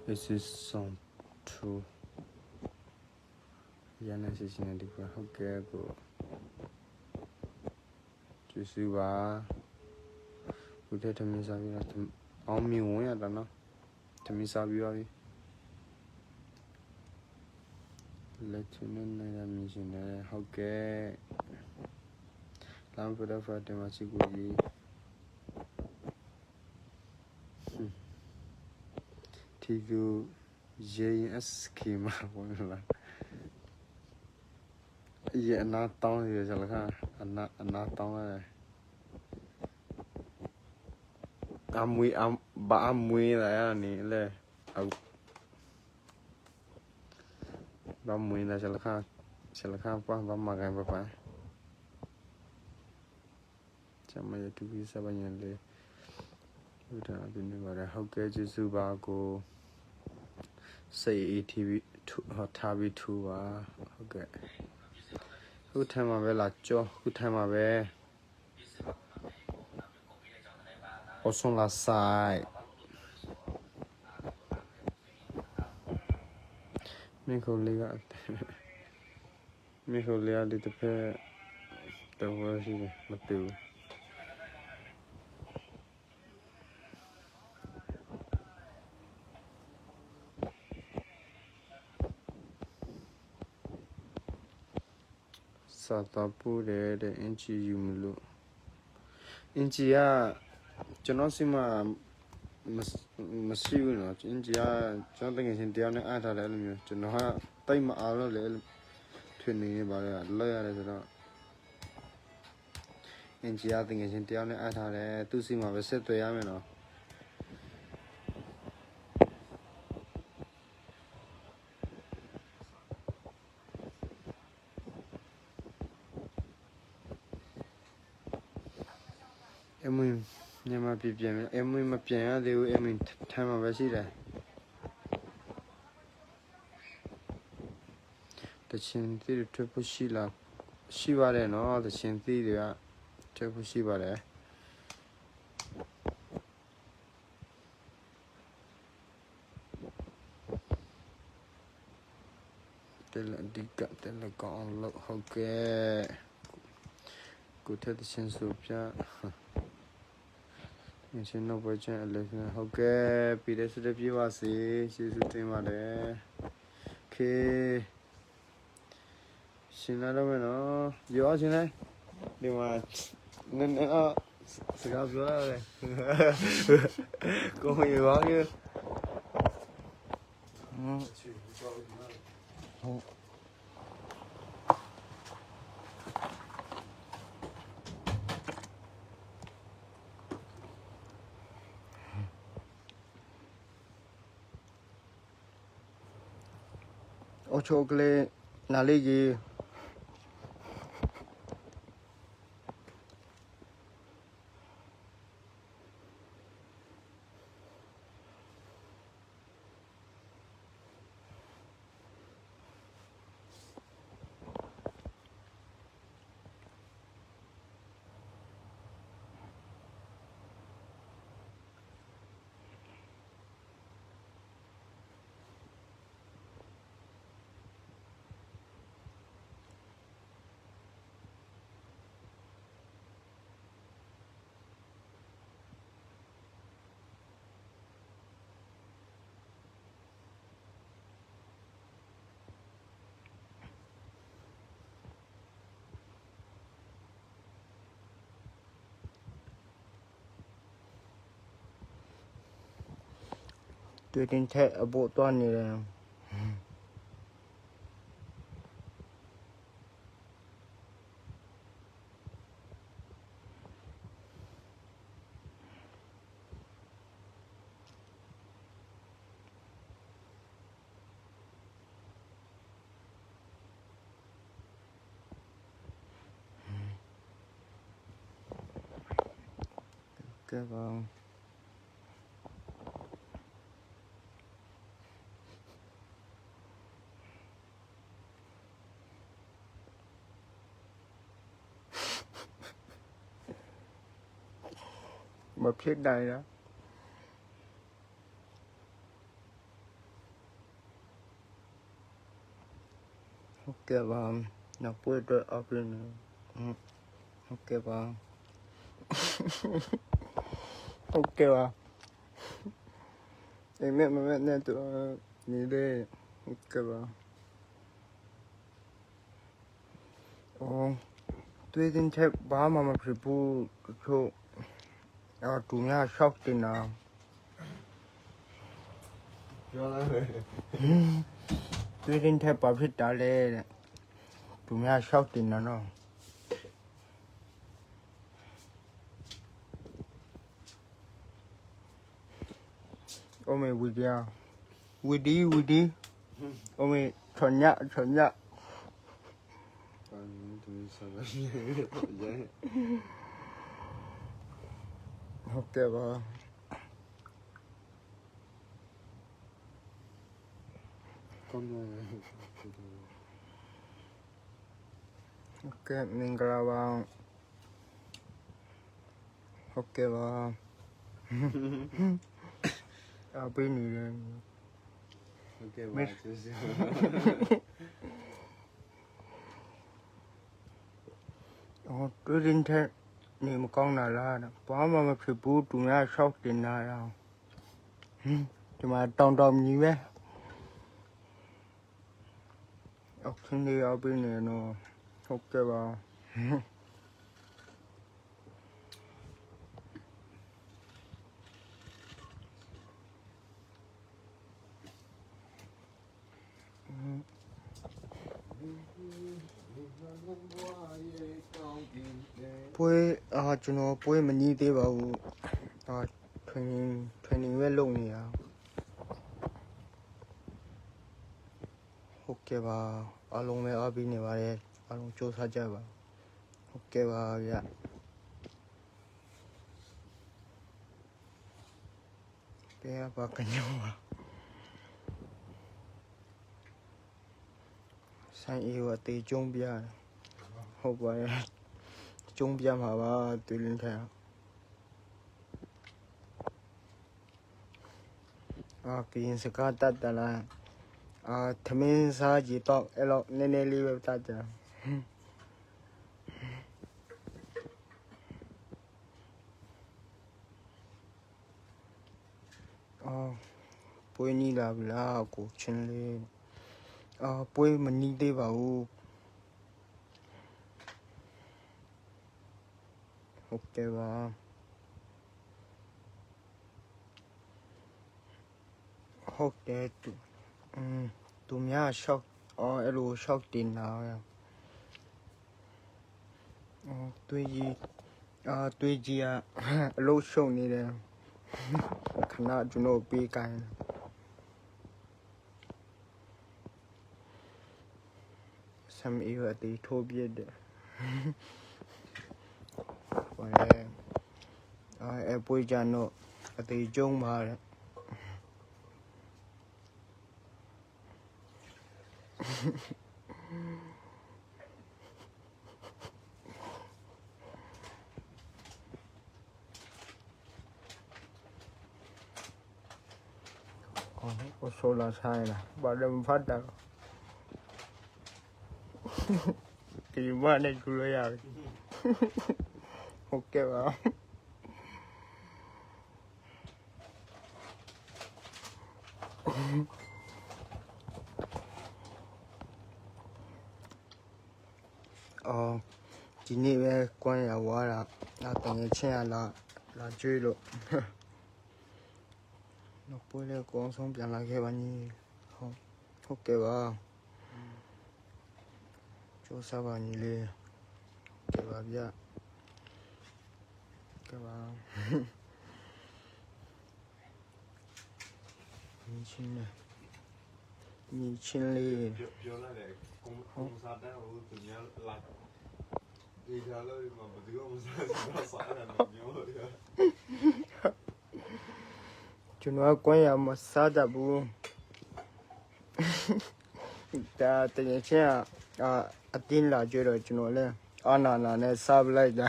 This is song 2. Yana is in a different okay go. Choose you are. We take a miss of you. On me, I don't know. To miss of you. Let you know that mission. Okay. Lamp for the Fatima. TQ JSK မှာဝင်လာये अना ताऊ ये चल खा अना ताऊ है amui là nè le amui là chal kha pa ba ma ga ba chama ya tu bi sa ba nyan le uta bi ne ba ra hok ke ji su ba ko say ATV ထားပြီးထူပါဟုတ်ကဲ့ခုထမ်းမှာပဲလာကြောခုထမ်းမှာပဲau son la side မိခိုလေးကဒီတစ်ဖက်တော့ရှိတယ်မတူစာတော့ပူတယ်တဲ့အင်ဂျီယူမလို့အင်ဂျီကကျွန်တော်စီမှာမရှိဘူးနော်အင်ဂျီကကျွန်တော်တကယ်ချင်းတရားနဲ့အားထားတယ်အဲ့လိုမျိုးကျွန်တော်ကတိတ်မအောင်လို့လေထွေနေပါလေလောက်ရတယ်ဆိုတော့အင်ဂျီကတကယ်ချင်းတရားနဲ့အားထားတယ်သူ့စီမှာပဲဆက်သွယ်ရမယ်နော်အမင်းညမပြပြန်မယ်အမင်းမပြန်ရသေးဘူးအမင်းထမ်းမှာပဲရှိတယ်တချင်သီးထွက်ဖို့ရှိလားရှိပါတယ်နော်တချင်သီးတွေကထွက်ဖို့ရှိပါတယ်တယ်ဒီကတယ်ကောင်လို့ဟုတ်ကဲ့ကိုထက်တချင်ဆိုပြရှင်တော့ပွဲချင်းအလေးဟုတ်ကဲ့ပြည်တဲ့စတဲ့ပြေးပါစေကျေးဇူးတင်ပါတယ်โอเคရှင်လာတော့မယ်နော်ပြောရှင်လဲဒီမှာနည်းနည်းစကားပြောရတယ်ကိုမရောကဟုတ်โอโชกเลยนาลีกี တွေ့တင်ထက်အဖို့သွားနေတယ်ကဲပါမဖြစ်နိုင်လားဟုတ်ကဲ့ပါနောက်ပွဲအတွက်အပြင်ဟုတ်ကဲ့ပါဟုတ်ကဲ့ပါအိမ်မက်နဲ့တော့နေလေဟုတ်ကဲ့ပါအော်တွေ့တင်ချက်ဘာမှမဖြစ်ဘူးချို့တူများရှောက်တင်တာ ပြောလိုက်ပဲ တွေ့တင်ချက်ဘာဖြစ်တာလဲတဲ့တူများရှောက်တင်တာနော်โอเมวิดีโอเมชนยะ သူစားရရ ဟုတ်ကဲ့ပါ ကောင်းတယ် ဟုတ်ကဲ့မင်္ဂလာပါဟုတ်ကဲ့ပါအပင်းနေတယ် ဟုတ်ကဲ့ပါကျေးဇူး အော်တွေ့တင်ချက်နေမကောင်းတာလားဘာမှမဖြစ်ဘူးတူများရှောက်တင်တာတော့ဒီမှာတောင်ကြီးပဲအော်ခင်းလေးအပင်းနေနော်ဟုတ်ကဲ့ပါပွဲကျွန်တော်ပွဲမနီးသေးပါဘူးtraining ပဲလုပ်နေတာဟုတ်ကဲ့ပါအားလုံးပဲအားပေးနေပါတယ်အားလုံးစူးစမ်းကြပါဟုတ်ကဲ့ပါဗျတရားပါကညောပါဆိုင်အေးဝတေကျုံးပြဟုတ်ပါရဲ့ကျုံးပြမှာပါတွေ့လင်းထဲကရင်စကားတတ်တယ်လားသမင်းစားကြည့်တော့အဲ့လိုနည်းနည်းလေးပဲတတ်တယ်ပွဲနီးလာပြီလားကိုချင်းလေးပွဲမနီးသေးပါဘူးဟုတ်ကဲ့ပါဟုတ်တယ်သူများရှောက်အဲ့လိုရှောက်တင်တာတွေ့ကြီးအလို့ရှုံနေတယ်ခဏကျွန်တော်ပေးကိုင်းဆမ်အီဝတီထိုးပြတယ်ဘာလဲအပွေးကြတော့အသေးကျုံပါတယ်ကိုဆိုလာဆိုင်လားဘာလဲမဖတ်တာဒီမနဲ့ကူရရတယ်ဟုတ်ကဲ့ပါဒီနေ့ပဲကွမ်းရဝါတာတကယ်ချင်းရလာကျွေးလို့ နောက်ပွဲလေးကောင်းဆုံးပြန်လာခဲ့ပါညီဟုတ်ကဲ့ပါကျိုးစားပါညီလေးကဲပါဗျကဲပါညီချင်းလေး ပြောလိုက်တယ်ကုန်းစားတဲ့ဟိုသူများလာဒီကြလို့ဒီမှာဘယ်သူမှမစားတယ်မျိုးတယ် ကျွန်တော်ကွမ်းရမစားတတ်ဘူးဒါတကယ်ချင်းအတင်းလာကြတော့ကျွန်တော်လည်းအာနာနဲ့စားပလိုက်တာ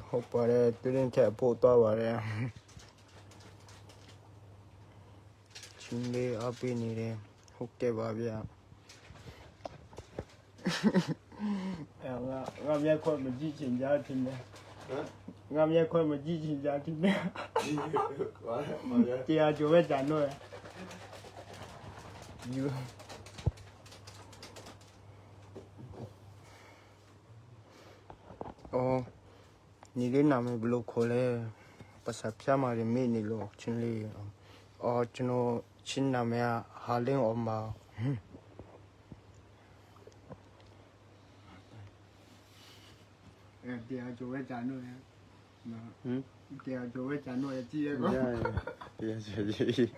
ဟုတ်ပါတယ်တင်းချက်ပို့သွားပါတယ်ချင်းလေးအပင်းနေတယ်ဟုတ်ကဲ့ပါဗျာငါမျက်ခွက်မကြည့်ချင်ကြတင်တယ်ငါမျက်ခွက်မကြည့်ချင်ကြတင်တယ်တရားကြိုးပဲကြံတော့ယူအော်ညီလေးနာမည်ဘယ်လိုခေါ်လဲပတ်စပ်ပြမာရမေ့နေလို့ချင်းလေးအော်ကျွန်တော်ချင်းနာမည်ဟာလင်းအောင်ပါတရားကြိုးပဲကြံတော့တရားကြိုးပဲကြံတော့ကြည့်ရကော တရားကြိုးကြီး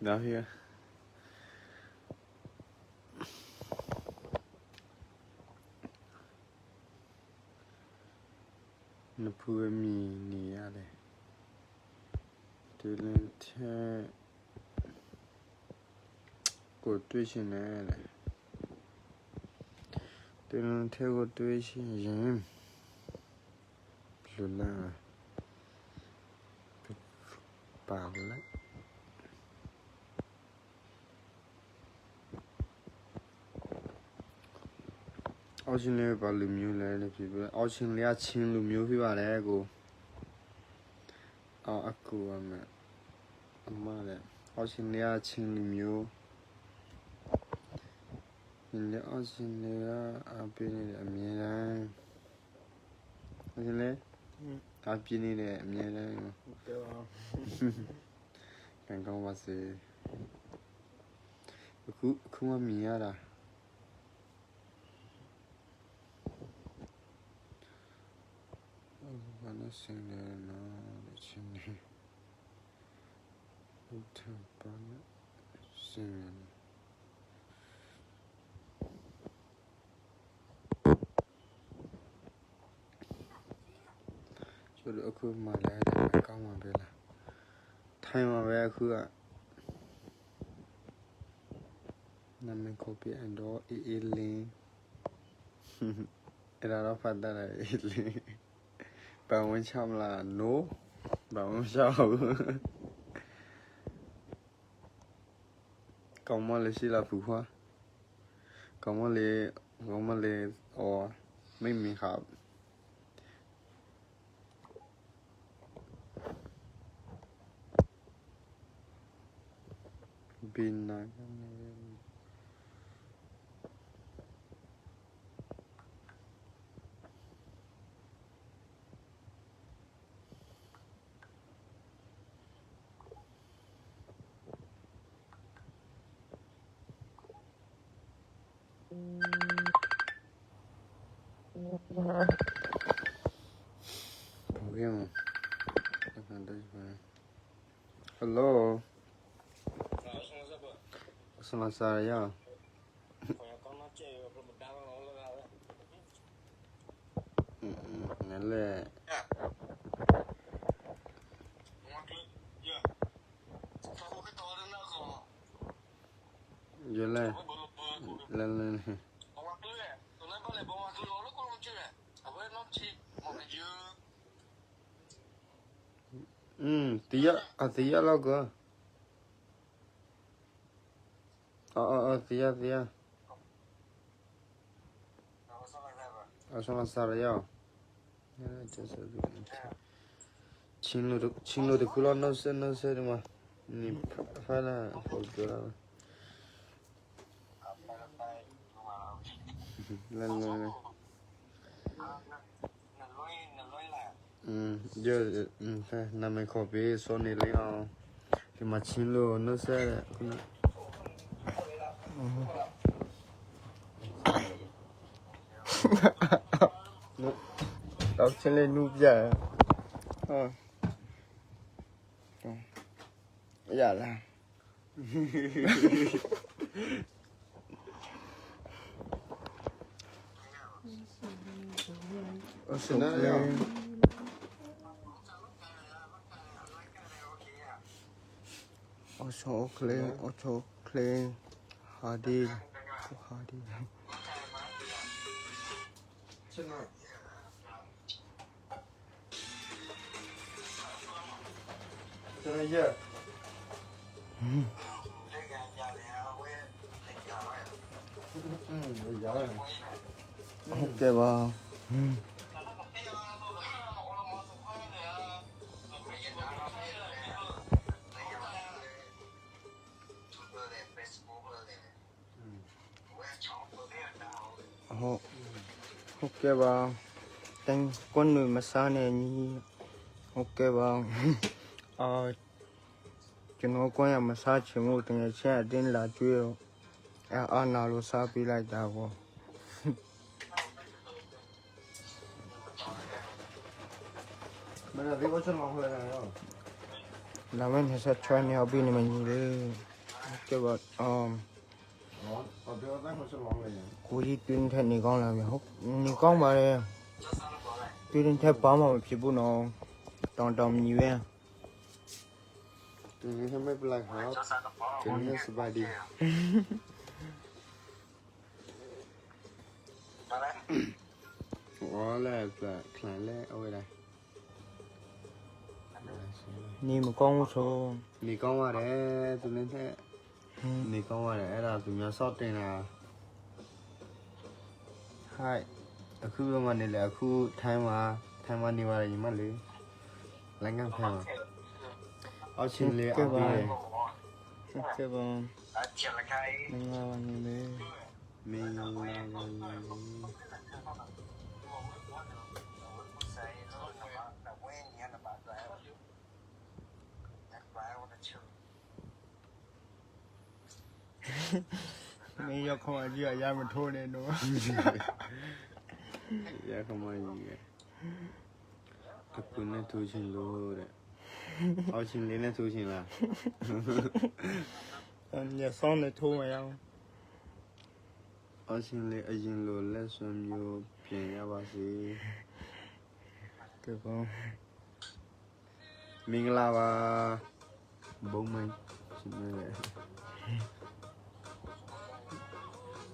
နောက်ရနဖူးမီနေရတယ်ဒီလင်းတဲ့ကိုတွေ့ရှင်နေတယ်ဒီလင်းတဲ့ကိုတွေ့ရှင်ရင်လူလာပါလိုက်အော်ရှင်လေးပါလူမျိုးလဲလို့ဖြစ်ပြီးအော်ရှင်လေးကချင်းလူမျိုးဖြစ်ပါတယ်ကိုအော်အကူအမအမလည်းအော်ရှင်လေးကချင်းလူမျိုးဒီလေအော်ရှင်လေးကအပြင်းနေတဲ့အမြင်တိုင်းအော်ရှင်လေးအပြင်းနေတဲ့အမြင်တိုင်းကန်ကောင်းပါစေအခုမှမြင်ရတာဘာလို့စင်နေနော်ချင်းနေဟုတ်တယ်ဘာလို့စင်နေကျတော့အခုမှလည်းကောင်းမှာပဲလားထိုင်မှာပဲအခုကနာမည်ကိုပြအန်တော့အေးလင်းအဲ့ဒါတော့ဖတ်တာလေအေးလင်းဘာဝင်ချမလား no ဘာဝင်ချဘူးကောင်းမလေးရှိလားဖူခွာကောင်းမလေးအော်ไม่มีครับบินนะHello. Selamat sore ya. Nele. Jole. Lele. Tia lo cơ. Tia. Xong là sao rồi ya? Chính lo được cứ lo nó sẽ đi mà. Ni phải là hồi cửa. လဲလဲ နလွိုင်းလာ giờ nằm mình khó bị số này lấy ao thì mà chín lô nó sẽ đọc trên lên núp giờ dạ là ở sổ lên ở sổ lên Hadi cho nên giờ ok ba ok ba tên con người mà sao này như ok ba cho nó có nhà mà sao chỉ ngủ từng ngày xe đến là chưa nào lo sao bị lại đào vào bây giờ đi có chân lòng hơi này không là mình sẽ cho anh học bên mình đi ok ba ở đây có có chân lòng này cô đi tuyên thành này con làm học này con mà đây tuyên thành bao mà chỉ bu nó đồng nhiều em từ ngày mấy bữa học cho nên sẽ bài đi ủa là khai lẽ ôi đâyนี่มันกล้องโชว์ nì con qua để tụi nên thế nì con qua để là tụi nhỏ sót đây là hai ở khu mà này là khu thay mà đi vào là gì mà lấy lãnh ngang theo ở trên lấy cái ở bà đây cái bà เขียนละใคร mình là bạn này mình là ใส่รถนะเว้ยเนี่ยนะบาดแล้วนักแล้วนะชื่อ mình giờ không ai giờ ra mình thôi này nữa dạ không ai gì cả tập quân này thu trình lô đấy ở trình lấy này thu trình là nhà son này thôi mà không ở trình lấy ở trình lô lấy xuân vô biển ya bà sĩ cái con mình là bà bố mình xin lỗi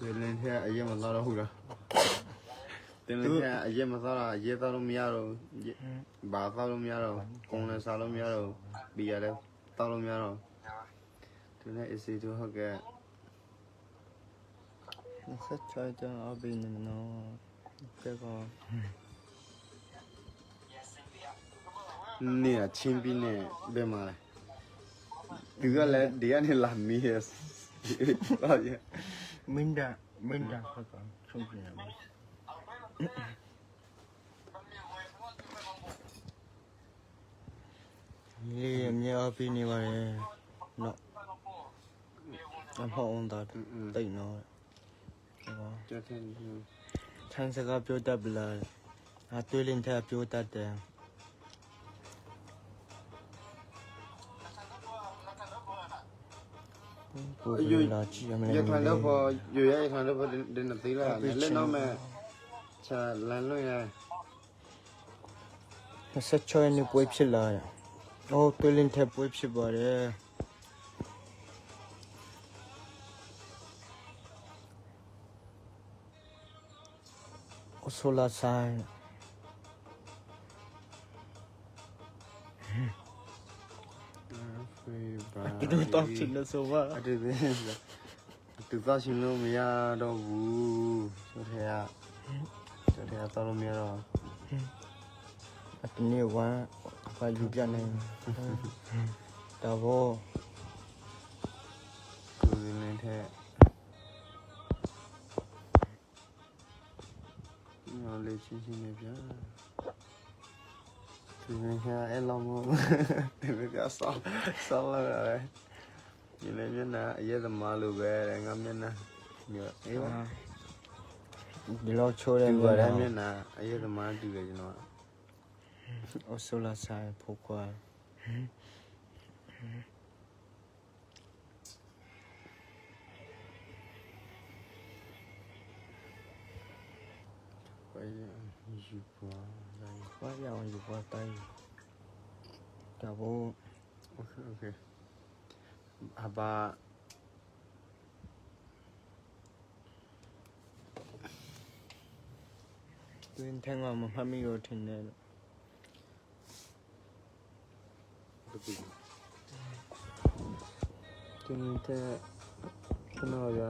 rồi lên thế ấy mà sao đâu rồi tên lên thế ấy mà sao là ấy tao không nhớ rồi bà tao không nhớ rồi con này sao không nhớ rồi bây giờ đây tao không nhớ rồi thứ này sẽ thu học cái nó sẽ chơi cho ở bên này nó cái con nè chim pin nè bên mà này từ cái này đi anh làm mi hết bao nhiêu mình đã cái con không gì nào em nhớ ở bên này mà nó em họ ông ta tỉnh nó cho thêm thanh sẽ gặp chỗ tập là tôi lên theo chỗ tập để là chỉ em giờ thằng đó vào giờ vậy thằng đó vào đến là tí là lên nó mà chả lên luôn này nó sẽ cho anh đi quay phim lại tôi lên theo quay phim vào đây solar sign tôi tao chỉnh nó số ba từ tao chỉnh luôn mày đâu vu cho thế à tao luôn mày rồi nhiều quá phải giúp cho này tao vô cứ lên thế လေးချင်းချင်းနေဗျာသူကအဲ့လောမဒီလိုကဆောင်းလာတယ်ဒီလည်းမျက်နှာအရက်သမားလိုပဲငါမျက်နှာမျိုးအေးပါ ဒီလောက်ချိုးတဲ့ တူ မျ ပါ က် တယ် နှာ မျက်နှာအရက်သမားတူတယ်ကျွန်တော် အဆိုလာဆိုင်ဖို့ကွာ ပဲယူပါလိုက် ဘာရအောင်ယူပါတိုင်းဒါဘော โอเคအဘာ တွင်ထငါမမှတ်မိတော့ထင်တယ် တူတင်းတဲ့ခဏရ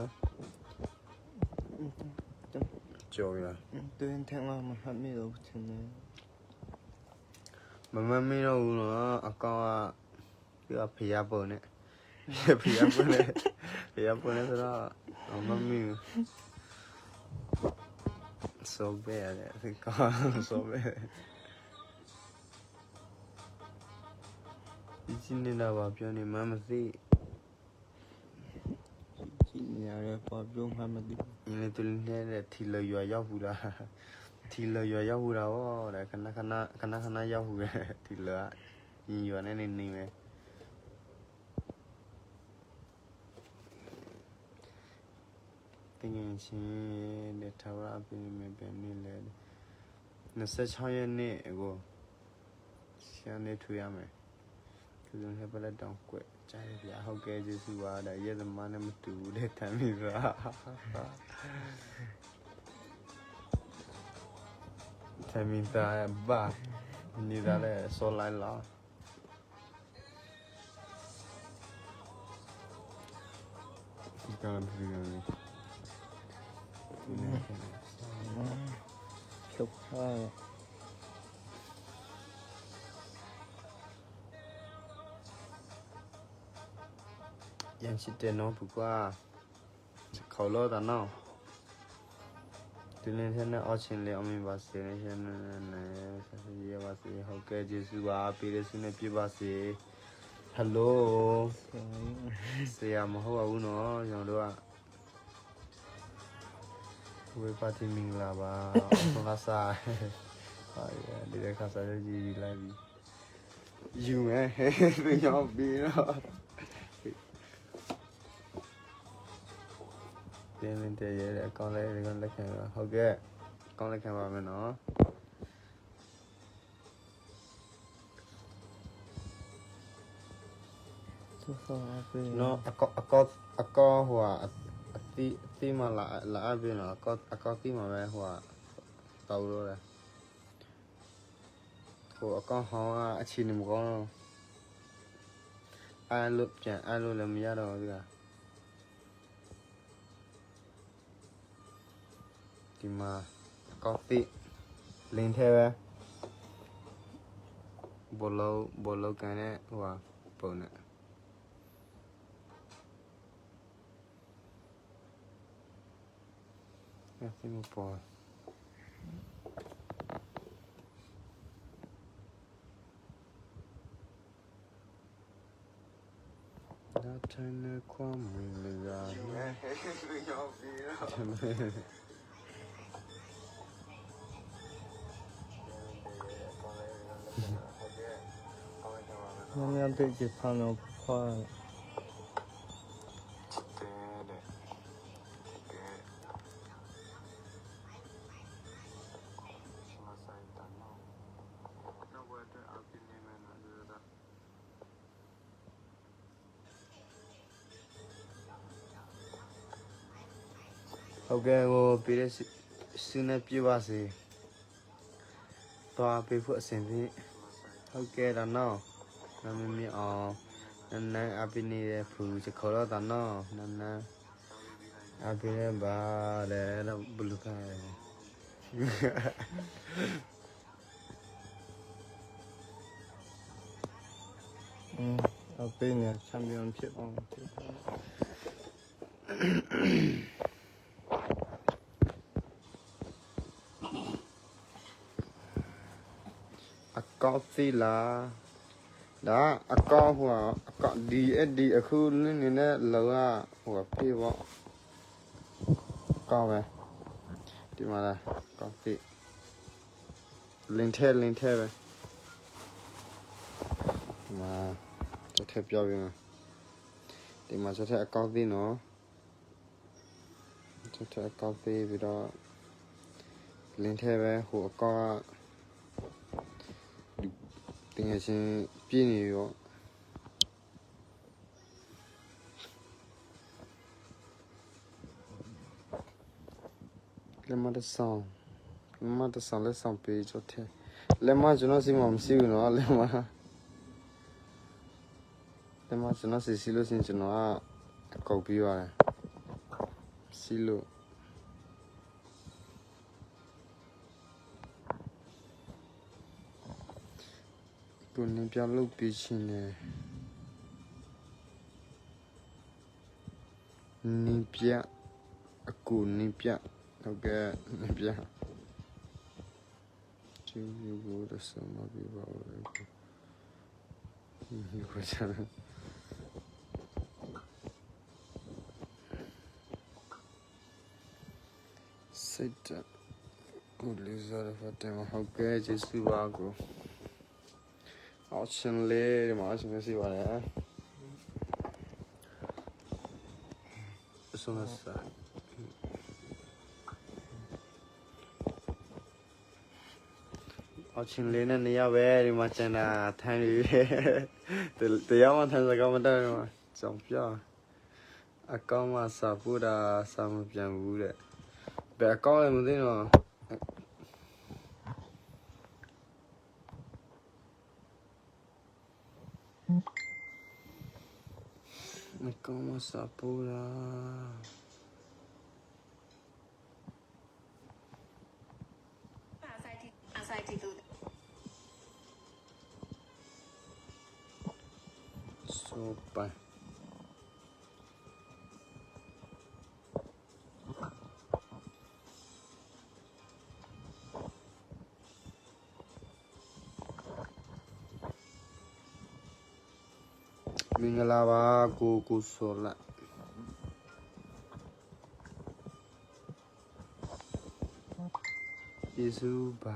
ကြော်ရ တွင်ထငါမမှတ်မိတော့ထင်တယ် မမမင်းတော့ဘူးနော်အကောင်ကပြဖျားပုံနဲ့ဖျားပုံနဲ့ဆိုတော့မမင်းဆိုပဲရတယ်ဒီကောင်ဆိုပဲဒီနေ့တော့ပြောနေမှမသိ ကြည့်နေရတယ်ပေါ်ပြုံးမှမသိ 你那对那提了药要护了，提了药要护了哦，来看那要护的，提了，医院那没。တကယ်ချင်းတဲ့ထာဝရအပင်မဲ့ပဲနေလေ26ရက်နေ့ကိုရှမ်းနေထွေးရမယ်သူတို့လည်းပလက်တောင်ကွက်ကြားရပြဟုတ်ကဲ့ကျေးဇူးပါတဲ့ရဲသမားနဲ့မတူဘူးတဲ့တမ်းပြီပါတမ်းပြီသားဘာနေတာလဲဆောလိုက်လားဒီကံပြီးနေ ဖြုတ်ထား ยังชิดเดนน้องผูกว่าเขาโลดอ่ะน้องဒီနေ့ထဲနဲ့အောက်ချင်းလေးအမင်းပါစေနေရှင်နဲ့ဆက်စရပါစေဟုတ်ကဲ့ကျေးဇူးပါပေးရစုနဲ့ပြပါစေဟယ်လိုဆရာမဟုတ်ဘူးနော်ကျွန်တော်တို့ကဝေပါတီမင်္ဂလာပါဆောလာစာဟာဒီကခါစားကြီးလိုက်ပြီယူမယ်ဒီရောက်ပြီနော်တင်းတင်းတည်းရဲအကောင့်လေးကလက်ခံပါဟုတ်ကဲ့အကောင့်လက်ခံပါမယ်နော်နော်အကောဟိုအတိမလာအပြင်နော်အကောတိမပဲဟိုတောက်လို့လေဟိုအကောဟောင်းအချီနေမကောင်းတော့အဲ့လိုပြန်အဲ့လိုလည်းမရတော့ဘူးကဒီမှာကော်ဖီလင်းထဲပဲဘောလုံးကန်နဲ့ဟိုပုံနဲ့အဲ့ဒီမပေါ်ဒါထိုင်နေခွမ်းမင်းလေးကရောက်ပြီနော် ညညတိတ်ကြဖမ်းတော့ဖွာ ဟုတ်ကဲ့ကိုပေးတဲ့စနေပြပါစေတော့ပေးဖို့အစဉ်ဖြင့်ဟုတ်ကဲ့တော့နော်နမမီအောင်နန်းအပိနေတဲ့ဖူချခေါ်တော့တော့နော်နန်းအပိနေပါလေတော့ဘလူခိုင်းအပေးနေချန်ပီယံဖြစ်အောင်ဖြစ် ဟ ကောက်စီလာဒါအကောက်ဟိုအကောက်ဒီအခုနင်းနေလောကဟိုပြေပေါ့ကောက်ပဲဒီမှာလားကောက်စီလင်းထဲပဲဒီမှာတစ်ထပ်ပြောပြမယ်ဒီမှာတစ်ထပ်အကောက်စီနော်တစ်ထပ်အကောက်စီပြီးတော့လင်းထဲပဲဟိုအကောက်ကတင်ရချင်းပြည့်နေရောလက်မတဆောင်လက်ဆောင်ပေးချတ်တယ်လက်မကျွန်တော်စီမမရှိဘူးနော်လက်မကျွန်တော်စီလို့ရှင်ကျွန်တော်အကောက်ပြီးရတယ်စီလို့ကိုနေပြလုပ်ပြီးချင်းနေနေပြအကူနေပြဟုတ်ကဲ့နေပြကျူးဘူးရစမပြပါဦးလေဒီကိုချာစိတ်ကိုလေးစားရဖတ်တယ်ဟုတ်ကဲ့ကျေးဇူးပါကိုအော်ရှင်လေးဒီမှာရှင်စီပါတယ်ဆုံးလာစားအော်ရှင်လေးနဲ့နေရပဲဒီမှာကျန်တာထိုင်နေတရားမှထိုင်စကားမတတ်ဘူးကြောင်ပြအကောင့်မှာစာပူတာစာမပြန်ဘူးတဲ့ဘယ်အကောင့်လဲမသိတော့အကောင့်မှာစာပူတာဆိုပါမင်္ဂလာပါကိုဆိုလာယေစုပါ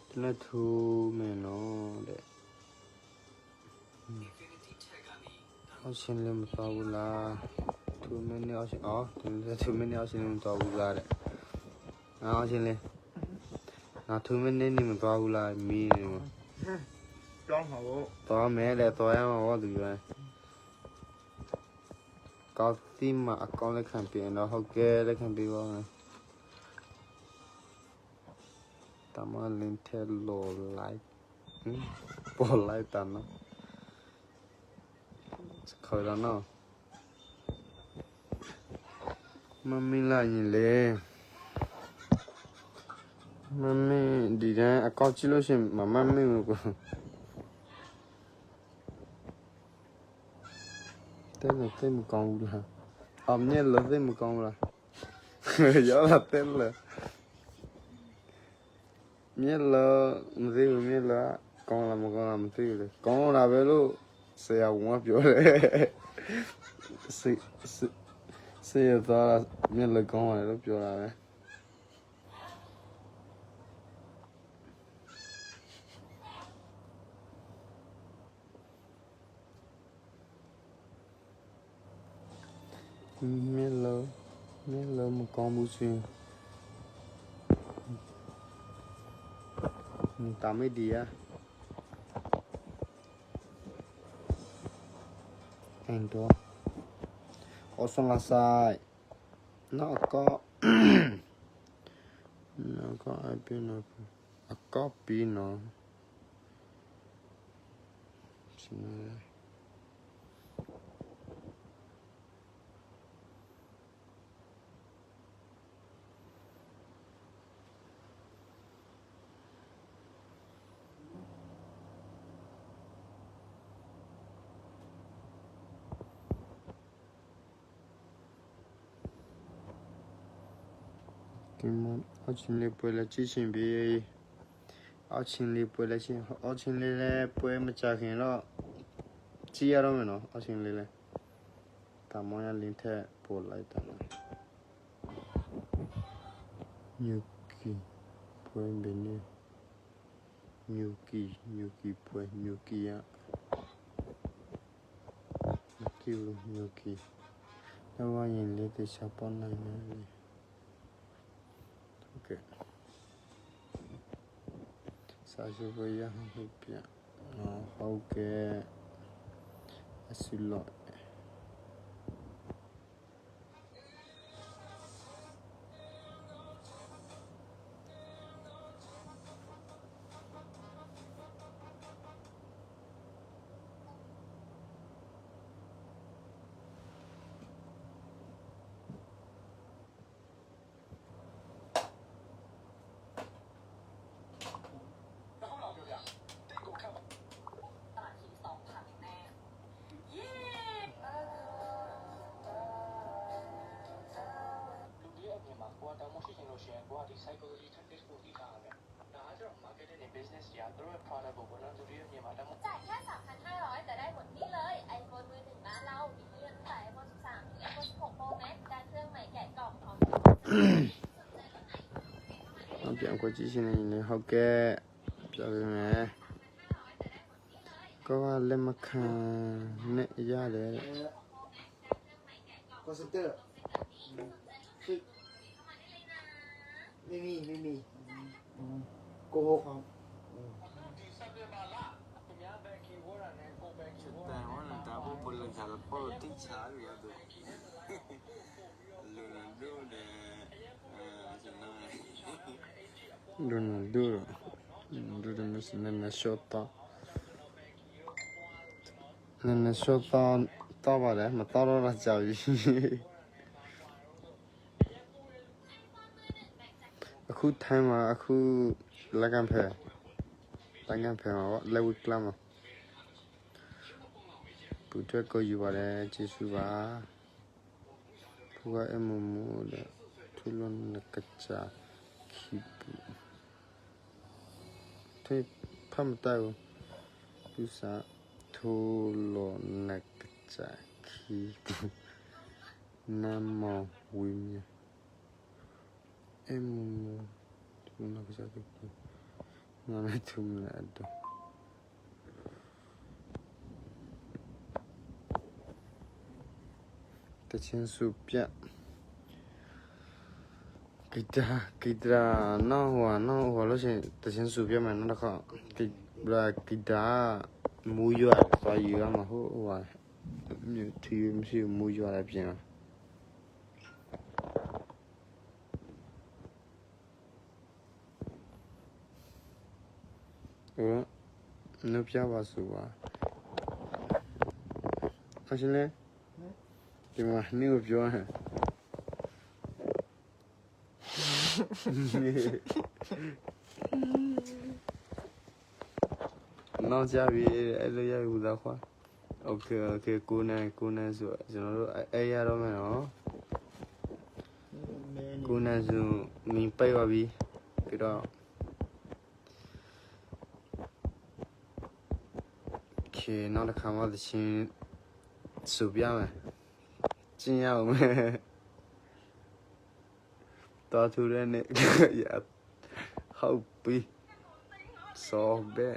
တနထူမယ်နော်တဲ့အော်ရှင်လည်းမတော်ဘူးလားသူမင်းနဲ့အော်ရှင်သူမင်းနဲ့အော်ရှင်မတော်ဘူးလားတဲ့အော်ရှင်လည်းငါသူမင်းနဲ့နေမတော်ဘူးလားမီးနေမှာကြောင်းပါဘောတော်မဲလေတော်ရမှာဘောသူပဲကောက်တိမအကောင့်လက်ခံပြင်တော့ဟုတ်ကဲ့လက်ခံပေးပါမယ်တမလင်းထဲလိုလိုက်ပေါ်လိုက်တာနော်ခေါ်ရနော်မမီလာရင်လေမမီဒီတိုင်းအကောင့်ကြည့်လို့ရှင်မမမီကိုတဲမကောင်းဘူးလားအမြဲလို့တဲမကောင်းဘူးလားရောလာတဲလေမြဲလို့မသိဘူးမြဲလို့ကောင်းလားမကောင်းလားမသိဘူးလေကောင်းလာပဲလို့ဆရာဝန်ကပြောတယ်ဆရာသားမြဲလို့ကောင်းတယ်လို့ပြောတာပဲမြဲလို့မကောင်းဘူးရှင်တာမေဒီယာအန်တော့အဆောင်လာဆိုင်နောက်ကအပြင်းတော့အကောက်ပြီးနော်ရှင်ဒီမှာအချင်းလေးပွဲလာကြည့်ရှင်ပြီး အောက်ချင်းလေးပွဲလိုက်ချင်းအောက်ချင်းလေးလည်းပွဲမကြခင်တော့ကြည့်ရတော့မယ်နော်အောက်ချင်းလေးလည်းဒါမောင်ရလင်းထက်ပို့လိုက်တာနော်ညူကီပွဲဘယ်နေညူကီပွဲညူကီရညူကီတော့ဝိုင်းရင်လေးတခြားပေါ်နိုင်တယ်โอเคစာရှိပွဲရဟုတ်ပြဟုတ်ကဲ့အစလော psychology tactics ကိုသိထားရမယ်။ဒါကကျတော့ marketing နဲ့ business တွေကသူတို့ရဲ့ product ကိုဘောနော်သူတို့ရဲ့မြန်မာတမ်း จ่ายแค่ 3,500 แต่ได้หมดนี่เลย iPhone มือถือบ้านเรา มีเลื่อนตั้งแต่ iPhone 13 ถึง iPhone 16 Pro Max ได้เครื่องใหม่แกะกล่องพร้อม เอาเปลี่ยนกว่าจีชินเลยเขาแก้เปลี่ยนไปไหมก็ว่าเล่นมาคันเนี่ยยากเลย คอนเซนเตอร์ไม่มีโกหกครับ แต่ว่าหนังตาพวกคนเลยขาดพ่อติ้งช้าอยู่ตัวลูนันดูเนี่ยฉันน่ะลูนันดูมันสินั่นน่ะช็อตต่อนั่นน่ะช็อตต่อมาเลยมาต่อแล้วจ้าอยู่အခုထိုင်းမှာအခုလက်ကံဖဲမှာလက်ဝစ်ကလမ်းမှာပူတက်ကိုယူပါတယ်ကျေးဇူးပါသူကအမမလေထူလွန်နကချာခိပူတေဖမ်းတိုင်သူစားထူလွန်နကချာခိပူနမဝိမြTumna ke satu nama tumna ada tachin supya kita no huwa lo sin tachin supya mà nó khó kita muyo so yu ma ho wa tu msi muyo la bien nó pià vào sủa à xin lỗi thì mà nếu pià hả nó cha bị ai lấy ai udah khoa ok cô này sủa cho nó ai ra đó mà nó cô này sủa mình bay vào đi cái đó nó là khám vào thì sụp ra mà chi nhau mà to thu lên này dạ hậu pi so bé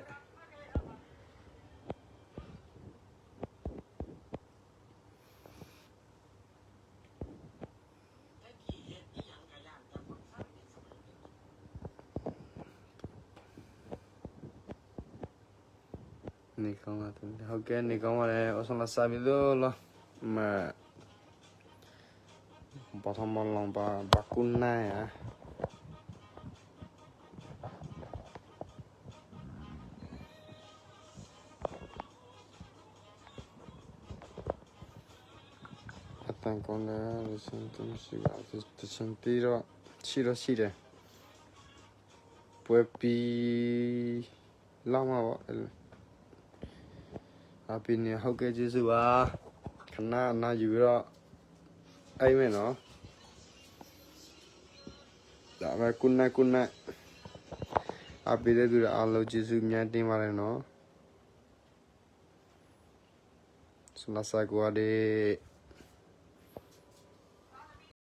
này không là ok này không là này ở trong là sao video lo mà bỏ thằng mòn lòng bà cún này à tan con là xem tâm sự thì xem tí đó xí đấy bữa pi long mà vậy à pin này hậu cái gì à khán na dữ đó ai mày nó đã về cún này အားပေးတဲ့သူတွေအားလုံးကျေးဇူးအများတင်ပါတယ်နော် Sunasa Guade